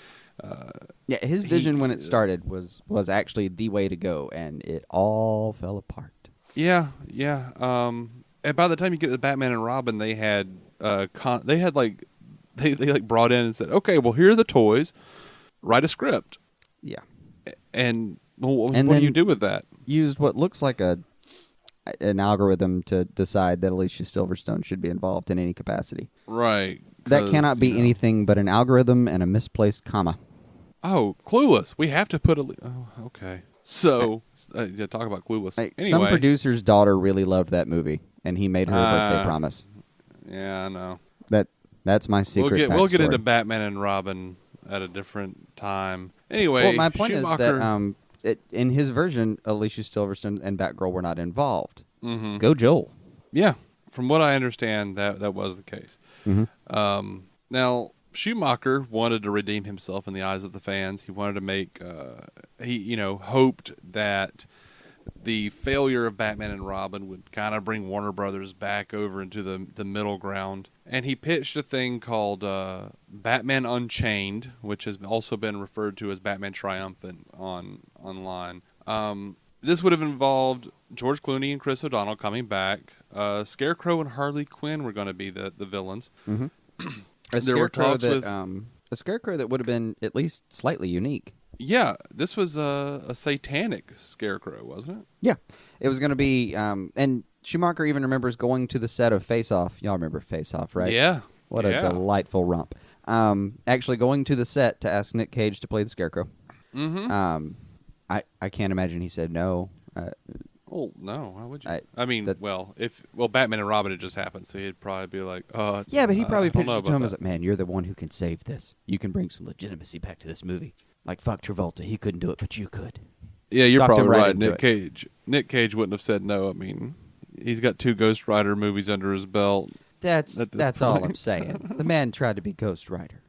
his vision when it started was actually the way to go, and it all fell apart. Yeah. And by the time you get to Batman and Robin, they had they brought in and said, okay, well, here are the toys. Write a script. Yeah. And what do you do with that? Used what looks like an algorithm to decide that Alicia Silverstone should be involved in any capacity. Right. That cannot be anything but an algorithm and a misplaced comma. Oh, Clueless. We have to put a... Oh, okay. So, talk about Clueless. Anyway. Some producer's daughter really loved that movie, and he made her a birthday promise. Yeah, I know. That's my secret We'll get into Batman and Robin at a different time. Anyway, Well, my point Schumacher, is that in his version, Alicia Silverstone and Batgirl were not involved. Mm-hmm. Go Joel. Yeah, from what I understand, that was the case. Mm-hmm. Now, Schumacher wanted to redeem himself in the eyes of the fans. He wanted to make, he hoped that the failure of Batman and Robin would kind of bring Warner Brothers back over into the middle ground. And he pitched a thing called Batman Unchained, which has also been referred to as Batman Triumphant online. This would have involved George Clooney and Chris O'Donnell coming back. Scarecrow and Harley Quinn were going to be the villains. Mm-hmm. There were talks with a Scarecrow that would have been at least slightly unique. Yeah, this was a satanic Scarecrow, wasn't it? Yeah, it was going to be, and Schumacher even remembers going to the set of Face Off. Y'all remember Face Off, right? Yeah. What a delightful romp. Actually going to the set to ask Nick Cage to play the Scarecrow. Mm-hmm. I can't imagine he said no. Oh, no, why would you? Batman and Robin had just happened, so he'd probably be like, yeah, but he probably pitched it to him that. as, man, you're the one who can save this. You can bring some legitimacy back to this movie. Like, fuck Travolta. He couldn't do it, but you could. Yeah, you're Talked probably him right right. into Nick Cage wouldn't have said no. I mean, he's got 2 Ghost Rider movies under his belt. That's all I'm saying. The man tried to be Ghost Rider.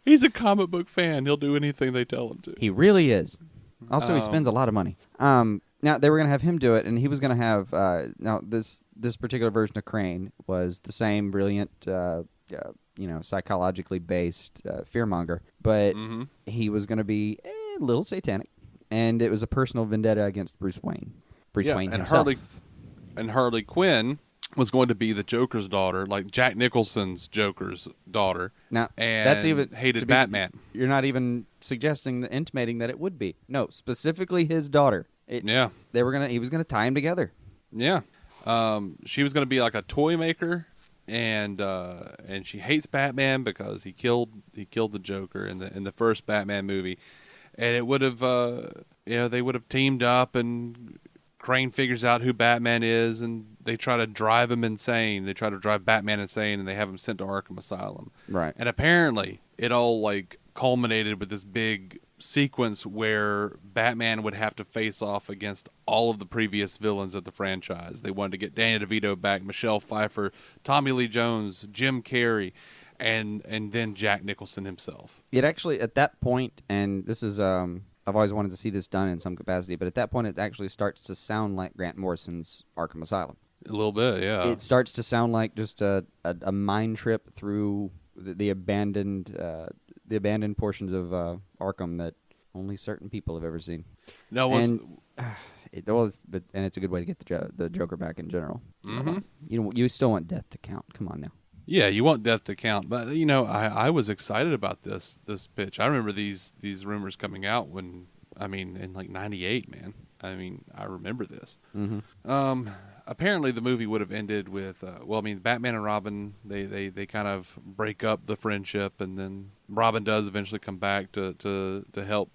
He's a comic book fan. He'll do anything they tell him to. He really is. Also, he spends a lot of money. Now, they were going to have him do it, and he was going to have... now, this particular version of Crane was the same brilliant, psychologically based fearmonger, but he was going to be a little satanic, and it was a personal vendetta against Bruce Wayne. Wayne and himself. Harley Quinn was going to be the Joker's daughter, like Jack Nicholson's Joker's daughter. Now, and that's even hated Batman. You're not even intimating that it would be. No, specifically his daughter. He was gonna tie him together. Yeah. She was gonna be like a toy maker, and she hates Batman because he killed the Joker in the first Batman movie, and it would have they would have teamed up, and Crane figures out who Batman is, and they try to drive him insane. They try to drive Batman insane, and they have him sent to Arkham Asylum. Right. And apparently, it all culminated with this big sequence where Batman would have to face off against all of the previous villains of the franchise. They wanted to get Danny DeVito back, Michelle Pfeiffer, Tommy Lee Jones, Jim Carrey, and then Jack Nicholson himself. It actually, at that point, and this is, I've always wanted to see this done in some capacity, but at that point it actually starts to sound like Grant Morrison's Arkham Asylum. A little bit, yeah. It starts to sound like just a mind trip through the abandoned portions of Arkham that only certain people have ever seen. And it's a good way to get the Joker back in general. Mm-hmm. You still want death to count. Come on now. Yeah, you want death to count, but I was excited about this pitch. I remember these rumors coming out in '98, man. I mean, I remember this. Mm-hmm. Apparently, the movie would have ended with, Batman and Robin, they kind of break up the friendship, and then Robin does eventually come back to help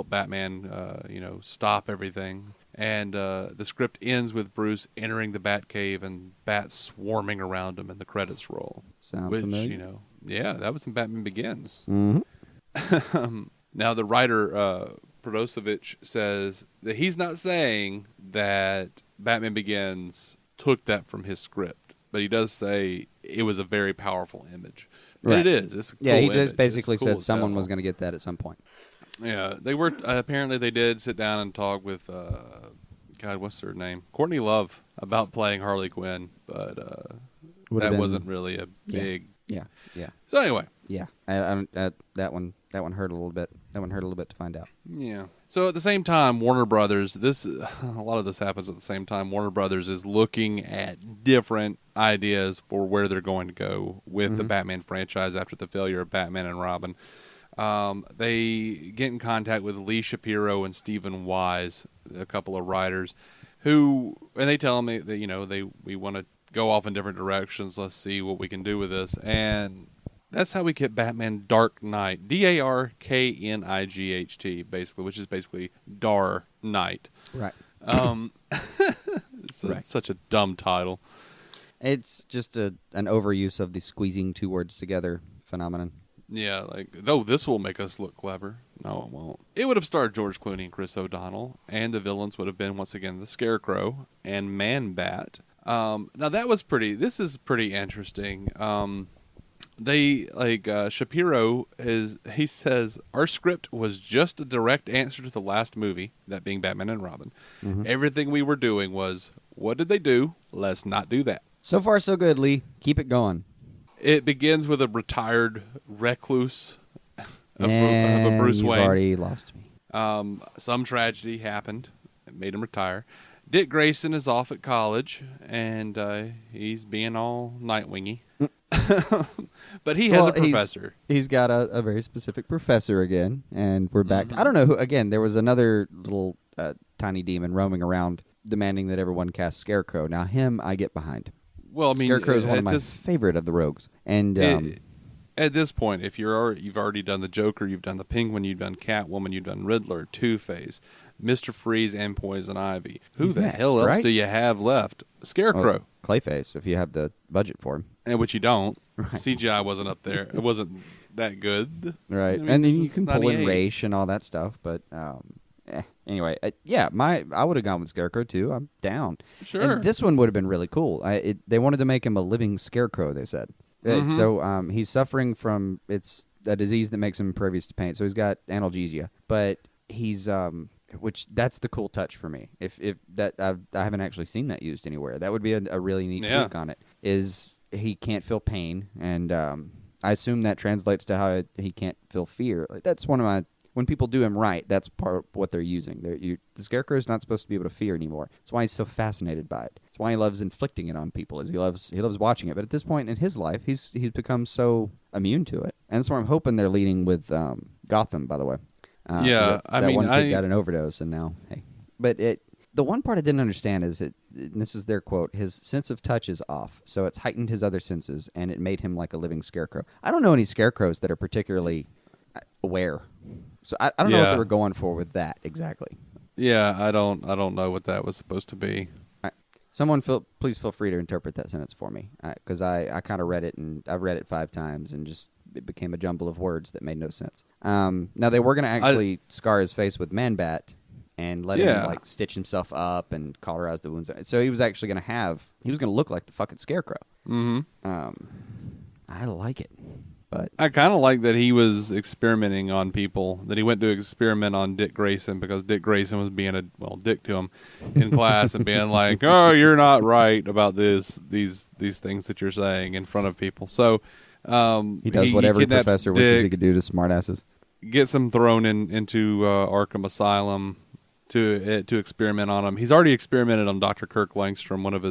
Batman, stop everything. And the script ends with Bruce entering the Batcave and bats swarming around him, and the credits roll. Sound familiar? That was in Batman Begins. Mm-hmm. Now, the writer, Podosevich, says that he's not saying that Batman Begins took that from his script, but he does say it was a very powerful image. Right. But it is. It's a cool he image. just basically cool said someone was going to get that at some point. Yeah, they were. Apparently, they did sit down and talk with, what's her name? Courtney Love about playing Harley Quinn, but that wasn't really a big. Yeah. So anyway. Yeah, that one hurt a little bit. That one hurt a little bit to find out. Yeah. So at the same time, Warner Brothers, a lot of this happens at the same time. Warner Brothers is looking at different ideas for where they're going to go with the Batman franchise after the failure of Batman and Robin. They get in contact with Lee Shapiro and Stephen Wise, a couple of writers, and they tell me that we want to go off in different directions. Let's see what we can do with this, and that's how we get Batman Dark Knight, Darknight, basically, which is basically Dar Knight. Right. It's such a dumb title. It's just an overuse of the squeezing 2 words together phenomenon. Yeah, like, though this will make us look clever. No, it won't. It would have starred George Clooney and Chris O'Donnell, and the villains would have been, once again, the Scarecrow and Man-Bat. Now, this is pretty interesting. Shapiro he says, our script was just a direct answer to the last movie, that being Batman and Robin. Mm-hmm. Everything we were doing was, what did they do? Let's not do that. So far, so good, Lee. Keep it going. It begins with a retired recluse of a Bruce Wayne. You've already lost me. Some tragedy happened. It made him retire. Dick Grayson is off at college, and he's being all Nightwingy. But he has a professor. He's got a very specific professor again, and we're back. Mm-hmm. I don't know who. Again, there was another little tiny demon roaming around demanding that everyone cast Scarecrow. Now, him, I get behind. Well, I mean, Scarecrow is one of my favorite of the rogues. And at this point, if you've already done the Joker, you've done the Penguin, you've done Catwoman, you've done Riddler, Two-Face, Mr. Freeze, and Poison Ivy. Who the hell else do you have left? Scarecrow. Well, Clayface, if you have the budget for him. And which you don't. Right. CGI wasn't up there. It wasn't that good. Right. I mean, and then you can pull in Raish and all that stuff, but... Anyway, I would have gone with Scarecrow too. I'm down. Sure. And this one would have been really cool. They wanted to make him a living scarecrow, they said. Mm-hmm. So he's suffering from it's a disease that makes him impervious to pain. So he's got analgesia, but he's which that's the cool touch for me. If that I haven't actually seen that used anywhere. That would be a really neat take on it. Is he can't feel pain, and I assume that translates to how he can't feel fear. Like, that's one of my. When people do him right, that's part of what they're using. The Scarecrow is not supposed to be able to fear anymore. That's why he's so fascinated by it. That's why he loves inflicting it on people. He loves watching it. But at this point in his life, he's become so immune to it. And that's where I'm hoping they're leading with Gotham. By the way, one kid got an overdose, and now hey. But the one part I didn't understand is and this is their quote: his sense of touch is off, so it's heightened his other senses, and it made him like a living scarecrow. I don't know any scarecrows that are particularly aware. So I don't know what they were going for with that exactly. Yeah, I don't know what that was supposed to be. Someone please feel free to interpret that sentence for me, because I kind of read it, and I've read it 5 times, and just it became a jumble of words that made no sense. Now they were going to actually scar his face with Man-Bat and let him like stitch himself up and cauterize the wounds. So he was actually going to look like the fucking Scarecrow. Mm-hmm. I like it. But I kind of like that he was experimenting on people, that he went to experiment on Dick Grayson because Dick Grayson was being a dick to him in class and being like, oh, you're not right about these things that you're saying in front of people. So he does what every professor wishes he could do to smartasses. Gets him thrown into Arkham Asylum to experiment on him. He's already experimented on Dr. Kirk Langstrom, one of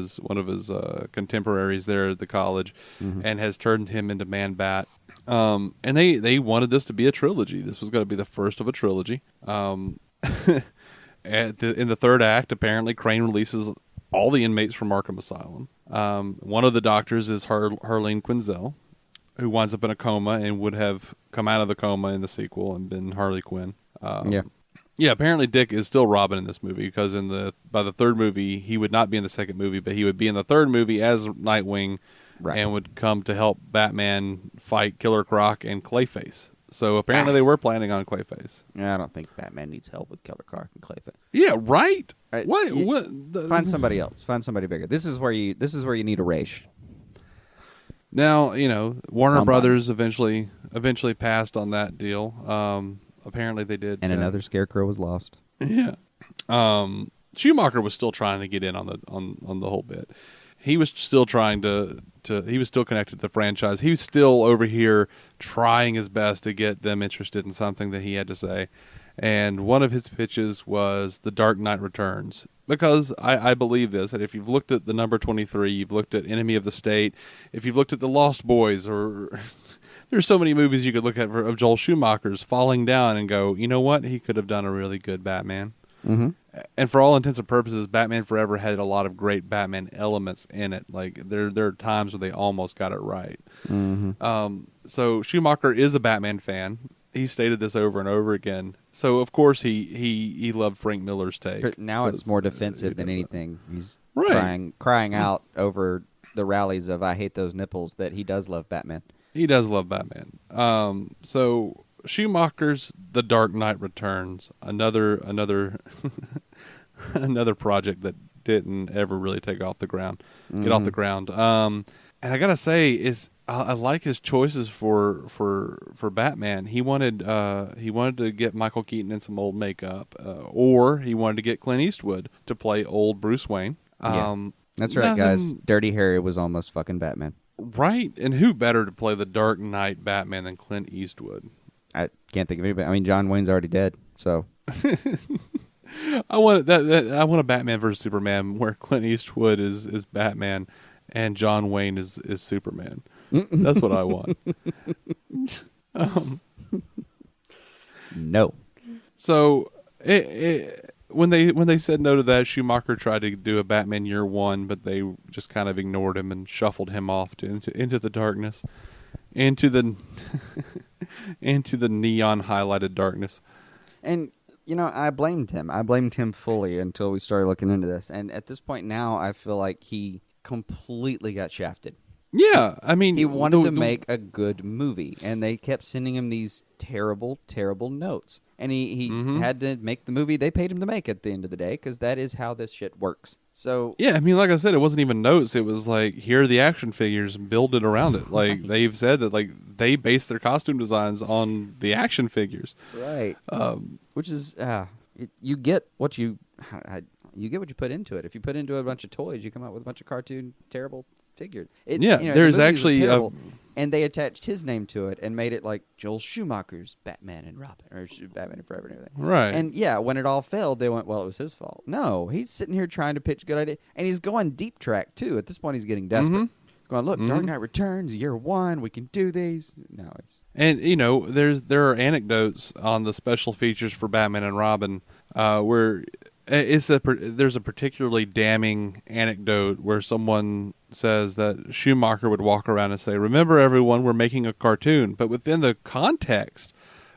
his contemporaries there at the college, and has turned him into Man-Bat. And they wanted this to be a trilogy. This was going to be the first of a trilogy. In the third act, apparently, Crane releases all the inmates from Arkham Asylum. One of the doctors is Harleen Quinzel, who winds up in a coma and would have come out of the coma in the sequel and been Harley Quinn. Yeah, apparently Dick is still Robin in this movie because by the third movie, he would not be in the second movie, but he would be in the third movie as Nightwing. Right. And would come to help Batman fight Killer Croc and Clayface. So apparently they were planning on Clayface. Yeah, I don't think Batman needs help with Killer Croc and Clayface. Yeah, right. What? Find somebody else. Find somebody bigger. This is where you need a Raish. Now Warner Brothers eventually passed on that deal. Apparently they did. And another Scarecrow was lost. Yeah. Schumacher was still trying to get in on the whole bit. He was still trying he was still connected to the franchise. He was still over here trying his best to get them interested in something that he had to say. And one of his pitches was The Dark Knight Returns. Because I believe this, that if you've looked at the number 23, you've looked at Enemy of the State, if you've looked at The Lost Boys, or there's so many movies you could look at of Joel Schumacher's falling down and go, you know what? He could have done a really good Batman. Mm-hmm. And for all intents and purposes, Batman Forever had a lot of great Batman elements in it. Like there are times where they almost got it right. Mm-hmm. So Schumacher is a Batman fan. He stated this over and over again. So of course he loved Frank Miller's take. Now it's more defensive than anything. He's crying out over the rallies of "I hate those nipples" that he does love Batman. He does love Batman. So Schumacher's The Dark Knight Returns, another another project that didn't ever really take off the ground, get off the ground. And I gotta say, I like his choices for Batman. He wanted to get Michael Keaton in some old makeup, or he wanted to get Clint Eastwood to play old Bruce Wayne. That's right, guys. Dirty Harry was almost fucking Batman. Right, and who better to play the Dark Knight Batman than Clint Eastwood? I can't think of anybody. I mean, John Wayne's already dead, so. I want I want a Batman versus Superman where Clint Eastwood is Batman and John Wayne is Superman. That's what I want. No. So when they said no to that, Schumacher tried to do a Batman Year One, but they just kind of ignored him and shuffled him off into the darkness, into the into the neon highlighted darkness. And I blamed him. I blamed him fully until we started looking into this. And at this point now, I feel like he completely got shafted. Yeah, I mean, he wanted to make a good movie, and they kept sending him these terrible, terrible notes. And he had to make the movie they paid him to make at the end of the day, because that is how this shit works. So yeah, I mean, like I said, it wasn't even notes. It was like, here are the action figures, build it around it. Like they've said that, like they base their costume designs on the action figures, right? Which is you get what you put into it. If you put into a bunch of toys, you come out with a bunch of cartoon terrible figures. There's actually terrible, and they attached his name to it and made it like Joel Schumacher's Batman and Robin, or Batman and Forever and everything. Right. And yeah, when it all failed, they went, well, it was his fault. No, he's sitting here trying to pitch good ideas, and he's going deep track too. At this point, he's getting desperate. Going, look, Dark Knight Returns, Year One, we can do these. No, and there are anecdotes on the special features for Batman and Robin where there's a particularly damning anecdote where someone says that Schumacher would walk around and say, "Remember, everyone, we're making a cartoon." But within the context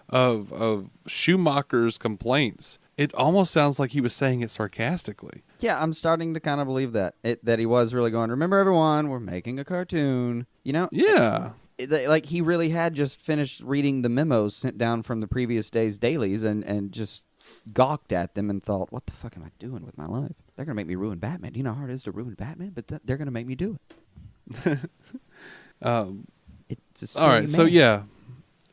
of Schumacher's complaints, it almost sounds like he was saying it sarcastically. Yeah, I'm starting to kind of believe that he was really going, "Remember, everyone, we're making a cartoon." Yeah. Like he really had just finished reading the memos sent down from the previous day's dailies and just gawked at them and thought, what the fuck am I doing with my life? They're going to make me ruin Batman. Do you know how hard it is to ruin Batman? But they're going to make me do it. It's a all right, man. so yeah,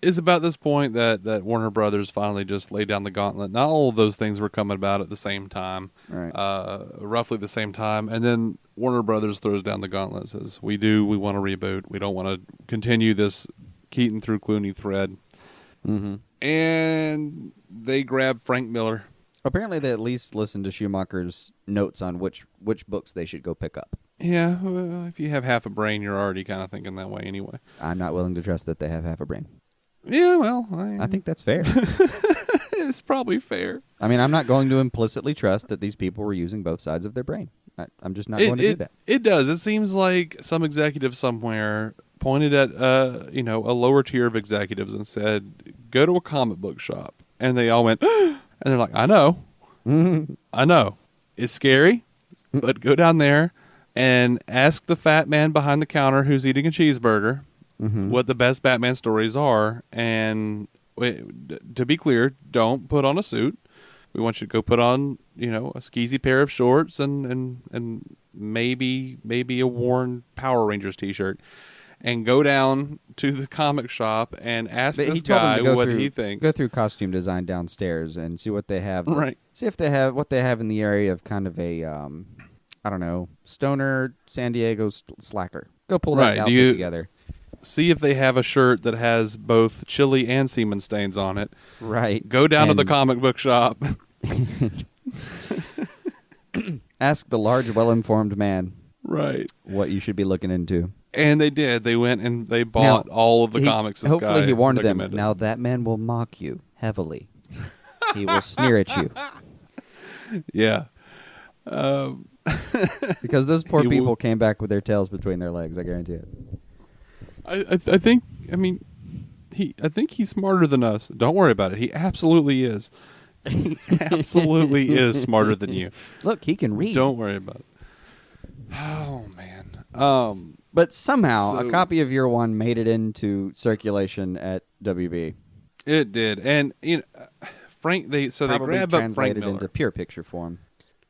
it's about this point that Warner Brothers finally just laid down the gauntlet. Not all of those things were coming about at the same time, right. Roughly the same time. And then Warner Brothers throws down the gauntlet and says, we want to reboot. We don't want to continue this Keaton through Clooney thread. Mm-hmm. And they grab Frank Miller. Apparently they at least listened to Schumacher's notes on which books they should go pick up. Yeah, well, if you have half a brain, you're already kind of thinking that way anyway. I'm not willing to trust that they have half a brain. Yeah, well, I think that's fair. It's probably fair. I mean, I'm not going to implicitly trust that these people were using both sides of their brain. I'm just not going to do that. It does. It seems like some executive somewhere pointed at a lower tier of executives and said, go to a comic book shop. And they all went, and they're like, I know. I know. It's scary, but go down there and ask the fat man behind the counter who's eating a cheeseburger what the best Batman stories are. And to be clear, don't put on a suit. We want you to go put on, a skeezy pair of shorts and maybe a worn Power Rangers t-shirt. And go down to the comic shop and ask this guy what he thinks. Go through costume design downstairs and see what they have. Right. See if they have what they have in the area of kind of a, I don't know, stoner San Diego slacker. Go pull that outfit together. See if they have a shirt that has both chili and semen stains on it. Right. Go down to the comic book shop. Ask the large, well-informed man. Right. What you should be looking into. And they did. They went and they bought all of the comics this hopefully guy he warned them. recommended. Now that man will mock you heavily. He will sneer at you. Yeah. Because those poor people came back with their tails between their legs, I guarantee it. I think he's smarter than us. Don't worry about it. He absolutely is. He absolutely is smarter than you. Look, he can read. Don't worry about it. Oh man. But somehow, a copy of Year One made it into circulation at WB. It did, and Frank. They grab up Frank Miller into pure picture form.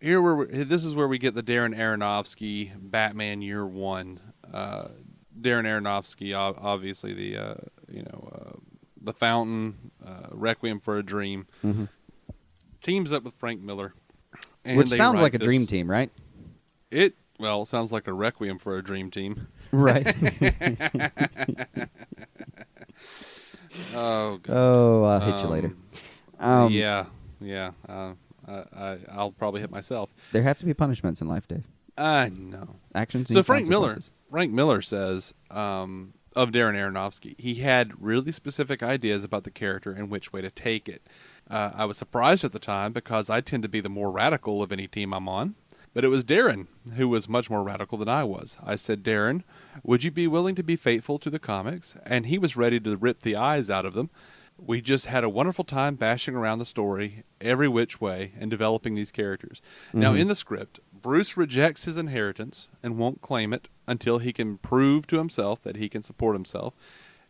This is where we get the Darren Aronofsky Batman Year One. Darren Aronofsky, obviously the Fountain, Requiem for a Dream, teams up with Frank Miller, and which sounds like a dream team, right? It sounds like a Requiem for a Dream team, right? Oh, God. Oh, I'll hit you later. Yeah. I'll probably hit myself. There have to be punishments in life, Dave. I know. Actions. So Frank Miller says of Darren Aronofsky, he had really specific ideas about the character and which way to take it. I was surprised at the time because I tend to be the more radical of any team I'm on. But it was Darren who was much more radical than I was. I said, Darren, would you be willing to be faithful to the comics? And he was ready to rip the eyes out of them. We just had a wonderful time bashing around the story every which way and developing these characters. Now, in the script, Bruce rejects his inheritance and won't claim it until he can prove to himself that he can support himself.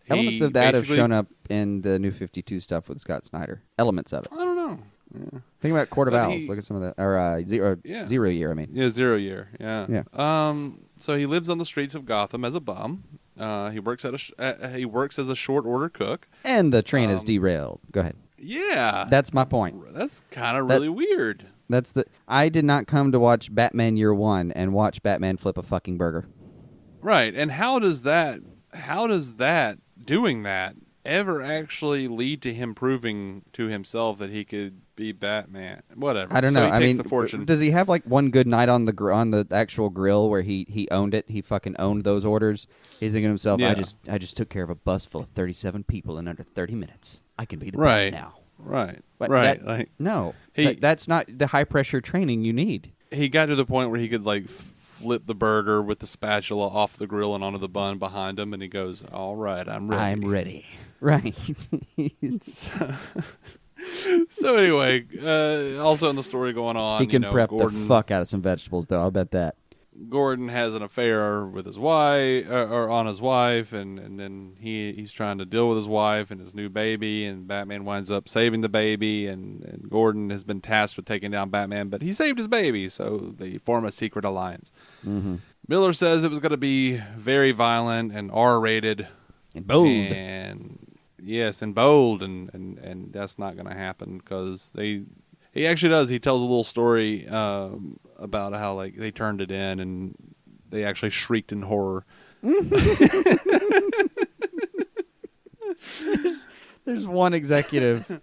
Elements of that have shown up in the New 52 stuff with Scott Snyder. Elements of it. I don't know. Yeah. Think about Court of Owls. Look at some of that. Or Zero Year, I mean. Yeah, 0 Year. Yeah. Yeah. So he lives on the streets of Gotham as a bum. He works he works as a short order cook. And the train is derailed. Go ahead. Yeah. That's my point. That's kind of really weird. I did not come to watch Batman Year One and watch Batman flip a fucking burger. Right. And how does that doing that ever actually lead to him proving to himself that he could be Batman? Whatever. I don't know. So he takes the fortune. Does he have like one good night on the actual grill where he owned it? He fucking owned those orders. He's thinking to himself, yeah. I just took care of a bus full of 37 people in under 30 minutes. I can be the Batman now. Right. But right. That's not the high pressure training you need. He got to the point where he could like flip the burger with the spatula off the grill and onto the bun behind him, and he goes, "All right, I'm ready." I'm ready. Right. So anyway, also in the story going on, he can prep the fuck out of some vegetables, though. I'll bet that. Gordon has an affair with his wife, or on his wife, and then he's trying to deal with his wife and his new baby, and Batman winds up saving the baby, and Gordon has been tasked with taking down Batman, but he saved his baby, so they form a secret alliance. Mm-hmm. Miller says it was going to be very violent and R-rated. And bold. And yes, and bold, and that's not going to happen because he actually does. He tells a little story about how like they turned it in and they actually shrieked in horror. There's one executive,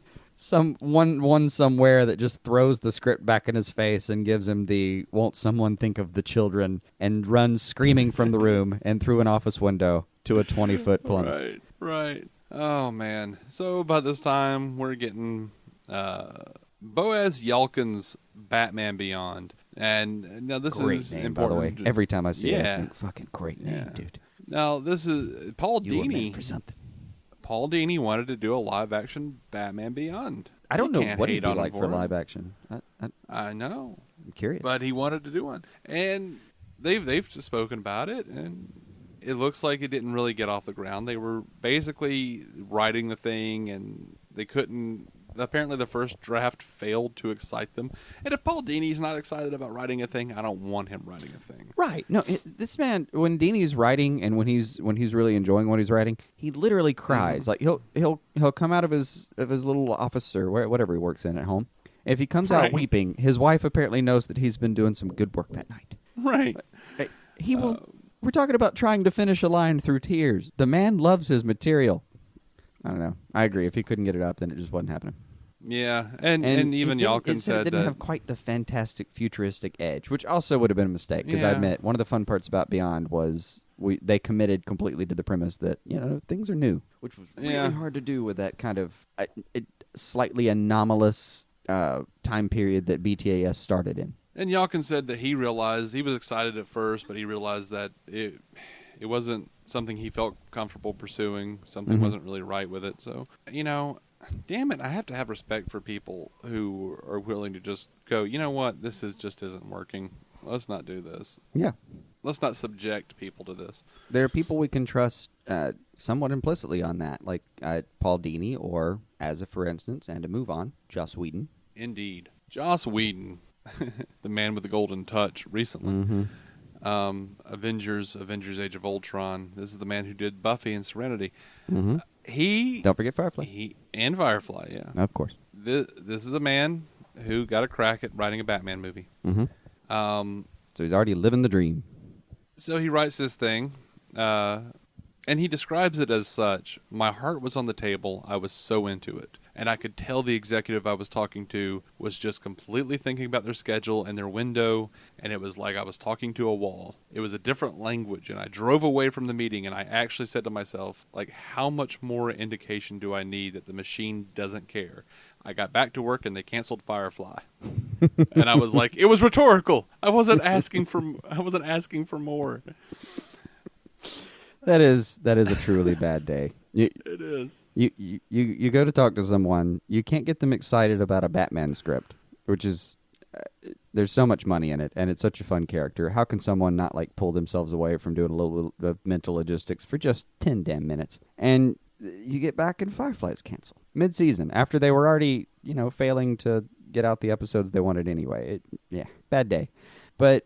one somewhere that just throws the script back in his face and gives him the "Won't someone think of the children?" and runs screaming from the room and through an office window to a 20-foot plummet. Right. Oh man. So by this time we're getting Boaz Yelkin's Batman Beyond. And now this great is name, important. By the way. Every time I see it, I think, fucking great name, dude. Now, this is Paul you Dini. Were meant for something. Paul Dini wanted to do a live-action Batman Beyond. I don't know what he'd be like for live action. I know. I'm curious. But he wanted to do one. And they've just spoken about it, and it looks like it didn't really get off the ground. They were basically writing the thing, and they couldn't... Apparently the first draft failed to excite them. And if Paul Dini's not excited about writing a thing, I don't want him writing a thing. Right. No, this man, when Dini's writing and when he's really enjoying what he's writing, he literally cries. Like he'll come out of his little office or whatever he works in at home. If he comes out weeping, his wife apparently knows that he's been doing some good work that night. Right. He will. We're talking about trying to finish a line through tears. The man loves his material. I don't know. I agree. If he couldn't get it up, then it just wasn't happening. Yeah, and even Yelkin said it didn't have quite the fantastic futuristic edge, which also would have been a mistake. Because I admit, one of the fun parts about Beyond was they committed completely to the premise that things are new, which was really hard to do with that kind of slightly anomalous time period that BTAS started in. And Yelkin said that he realized he was excited at first, but he realized that it wasn't something he felt comfortable pursuing. Something wasn't really right with it. So damn it, I have to have respect for people who are willing to just go, you know what, this just isn't working. Let's not do this. Yeah. subject people to this. There are people we can trust somewhat implicitly on that, like Paul Dini, or, as a for instance, and to move on, Joss Whedon. Indeed. Joss Whedon, the man with the golden touch recently. Mm-hmm. Avengers, Age of Ultron. This is the man who did Buffy and Serenity. Mm-hmm. Don't forget Firefly. And Firefly, yeah. Of course. This is a man who got a crack at writing a Batman movie. Mm-hmm. So he's already living the dream. So he writes this thing, and he describes it as such. My heart was on the table. I was so into it. And I could tell the executive I was talking to was just completely thinking about their schedule and their window, and it was like I was talking to a wall. It was a different language, and I drove away from the meeting, and I actually said to myself, like, how much more indication do I need that the machine doesn't care? I got back to work, and they canceled Firefly. And I was like, it was rhetorical. I wasn't asking for more. That is a truly bad day. It is. You go to talk to someone, you can't get them excited about a Batman script, which is there's so much money in it, and it's such a fun character. How can someone not like pull themselves away from doing a little bit of mental logistics for just 10 damn minutes? And you get back and Firefly's canceled mid-season after they were already, failing to get out the episodes they wanted anyway. Bad day. But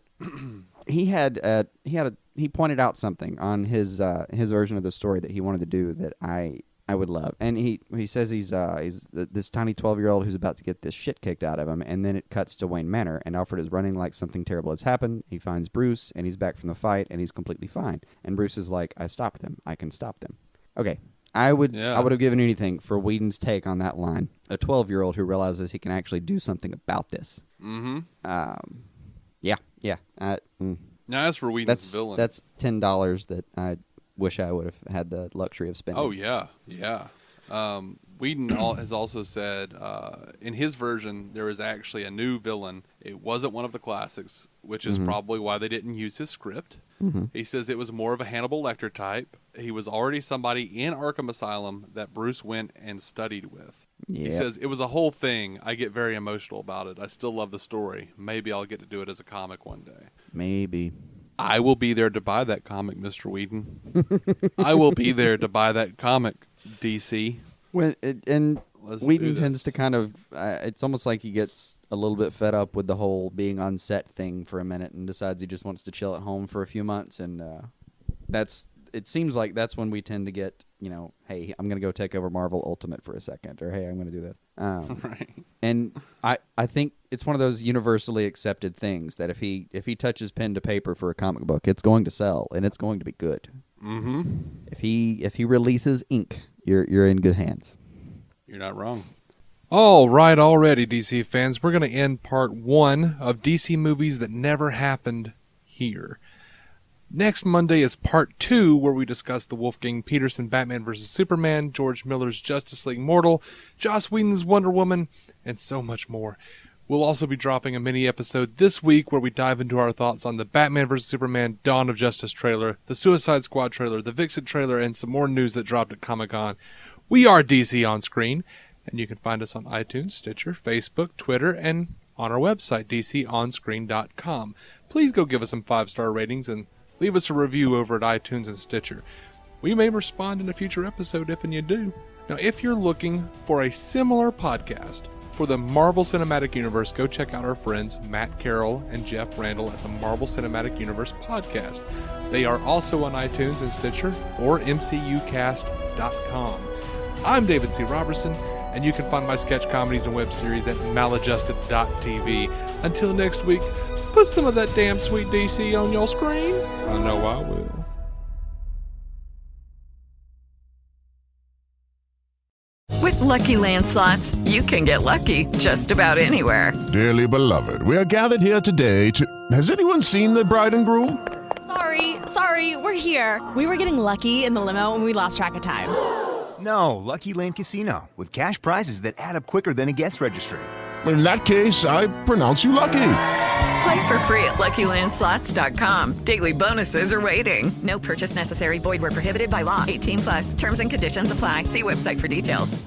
he pointed out something on his version of the story that he wanted to do that I would love. And he says he's this tiny 12-year-old who's about to get this shit kicked out of him, and then it cuts to Wayne Manor, and Alfred is running like something terrible has happened. He finds Bruce, and he's back from the fight, and he's completely fine. And Bruce is like, I stopped them. I can stop them. Okay. I would have given anything for Whedon's take on that line. A 12-year-old who realizes he can actually do something about this. Mm-hmm. Yeah. Now, as for Whedon's villain, that's $10 that I wish I would have had the luxury of spending. Oh yeah. Whedon has also said in his version there is actually a new villain. It wasn't one of the classics, which is probably why they didn't use his script. Mm-hmm. He says it was more of a Hannibal Lecter type. He was already somebody in Arkham Asylum that Bruce went and studied with. Yep. He says, it was a whole thing. I get very emotional about it. I still love the story. Maybe I'll get to do it as a comic one day. Maybe. I will be there to buy that comic, Mr. Whedon. I will be there to buy that comic, DC. Whedon tends to kind of, it's almost like he gets a little bit fed up with the whole being on set thing for a minute and decides he just wants to chill at home for a few months. And it seems like that's when we tend to get, hey, I'm going to go take over Marvel Ultimate for a second, or hey, I'm going to do this. Right. And I think it's one of those universally accepted things that if he touches pen to paper for a comic book, it's going to sell and it's going to be good. Mm-hmm. If he releases ink, you're in good hands. You're not wrong. All right, already, DC fans, we're going to end part 1 of DC movies that never happened here. Next Monday is part 2, where we discuss the Wolfgang Peterson Batman vs. Superman, George Miller's Justice League Mortal, Joss Whedon's Wonder Woman, and so much more. We'll also be dropping a mini-episode this week where we dive into our thoughts on the Batman vs. Superman Dawn of Justice trailer, the Suicide Squad trailer, the Vixen trailer, and some more news that dropped at Comic-Con. We are DC On Screen, and you can find us on iTunes, Stitcher, Facebook, Twitter, and on our website, dconscreen.com. Please go give us some 5-star ratings and leave us a review over at iTunes and Stitcher. We may respond in a future episode if and you do. Now, if you're looking for a similar podcast for the Marvel Cinematic Universe, go check out our friends Matt Carroll and Jeff Randall at the Marvel Cinematic Universe podcast. They are also on iTunes and Stitcher or mcucast.com. I'm David C. Robertson, and you can find my sketch comedies and web series at maladjusted.tv. Until next week, put some of that damn sweet DC on your screen. I know I will. With Lucky Land Slots, you can get lucky just about anywhere. Dearly beloved, we are gathered here today to... Has anyone seen the bride and groom? Sorry, we're here. We were getting lucky in the limo and we lost track of time. No, Lucky Land Casino, with cash prizes that add up quicker than a guest registry. In that case, I pronounce you lucky. Play for free at LuckyLandSlots.com. Daily bonuses are waiting. No purchase necessary. Void where prohibited by law. 18+. Terms and conditions apply. See website for details.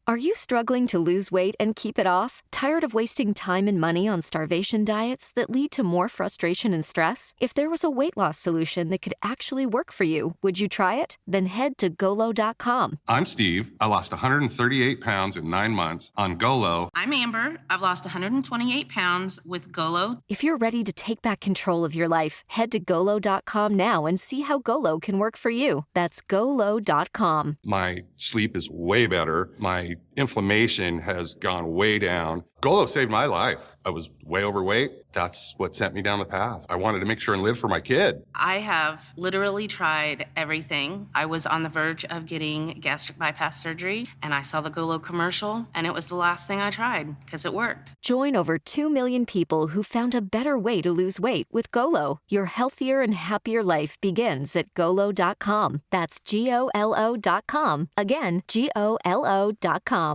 Are you struggling to lose weight and keep it off? Tired of wasting time and money on starvation diets that lead to more frustration and stress? If there was a weight loss solution that could actually work for you, would you try it? Then head to Golo.com. I'm Steve. I lost 138 pounds in 9 months on Golo. I'm Amber. I've lost 128 pounds with Golo. If you're ready to take back control of your life, head to Golo.com now and see how Golo can work for you. That's Golo.com. My sleep is way better. My inflammation has gone way down. Golo saved my life. I was way overweight. That's what sent me down the path. I wanted to make sure and live for my kid. I have literally tried everything. I was on the verge of getting gastric bypass surgery, and I saw the Golo commercial, and it was the last thing I tried because it worked. Join over 2 million people who found a better way to lose weight with Golo. Your healthier and happier life begins at Golo.com. That's Golo.com. Again, Golo.com.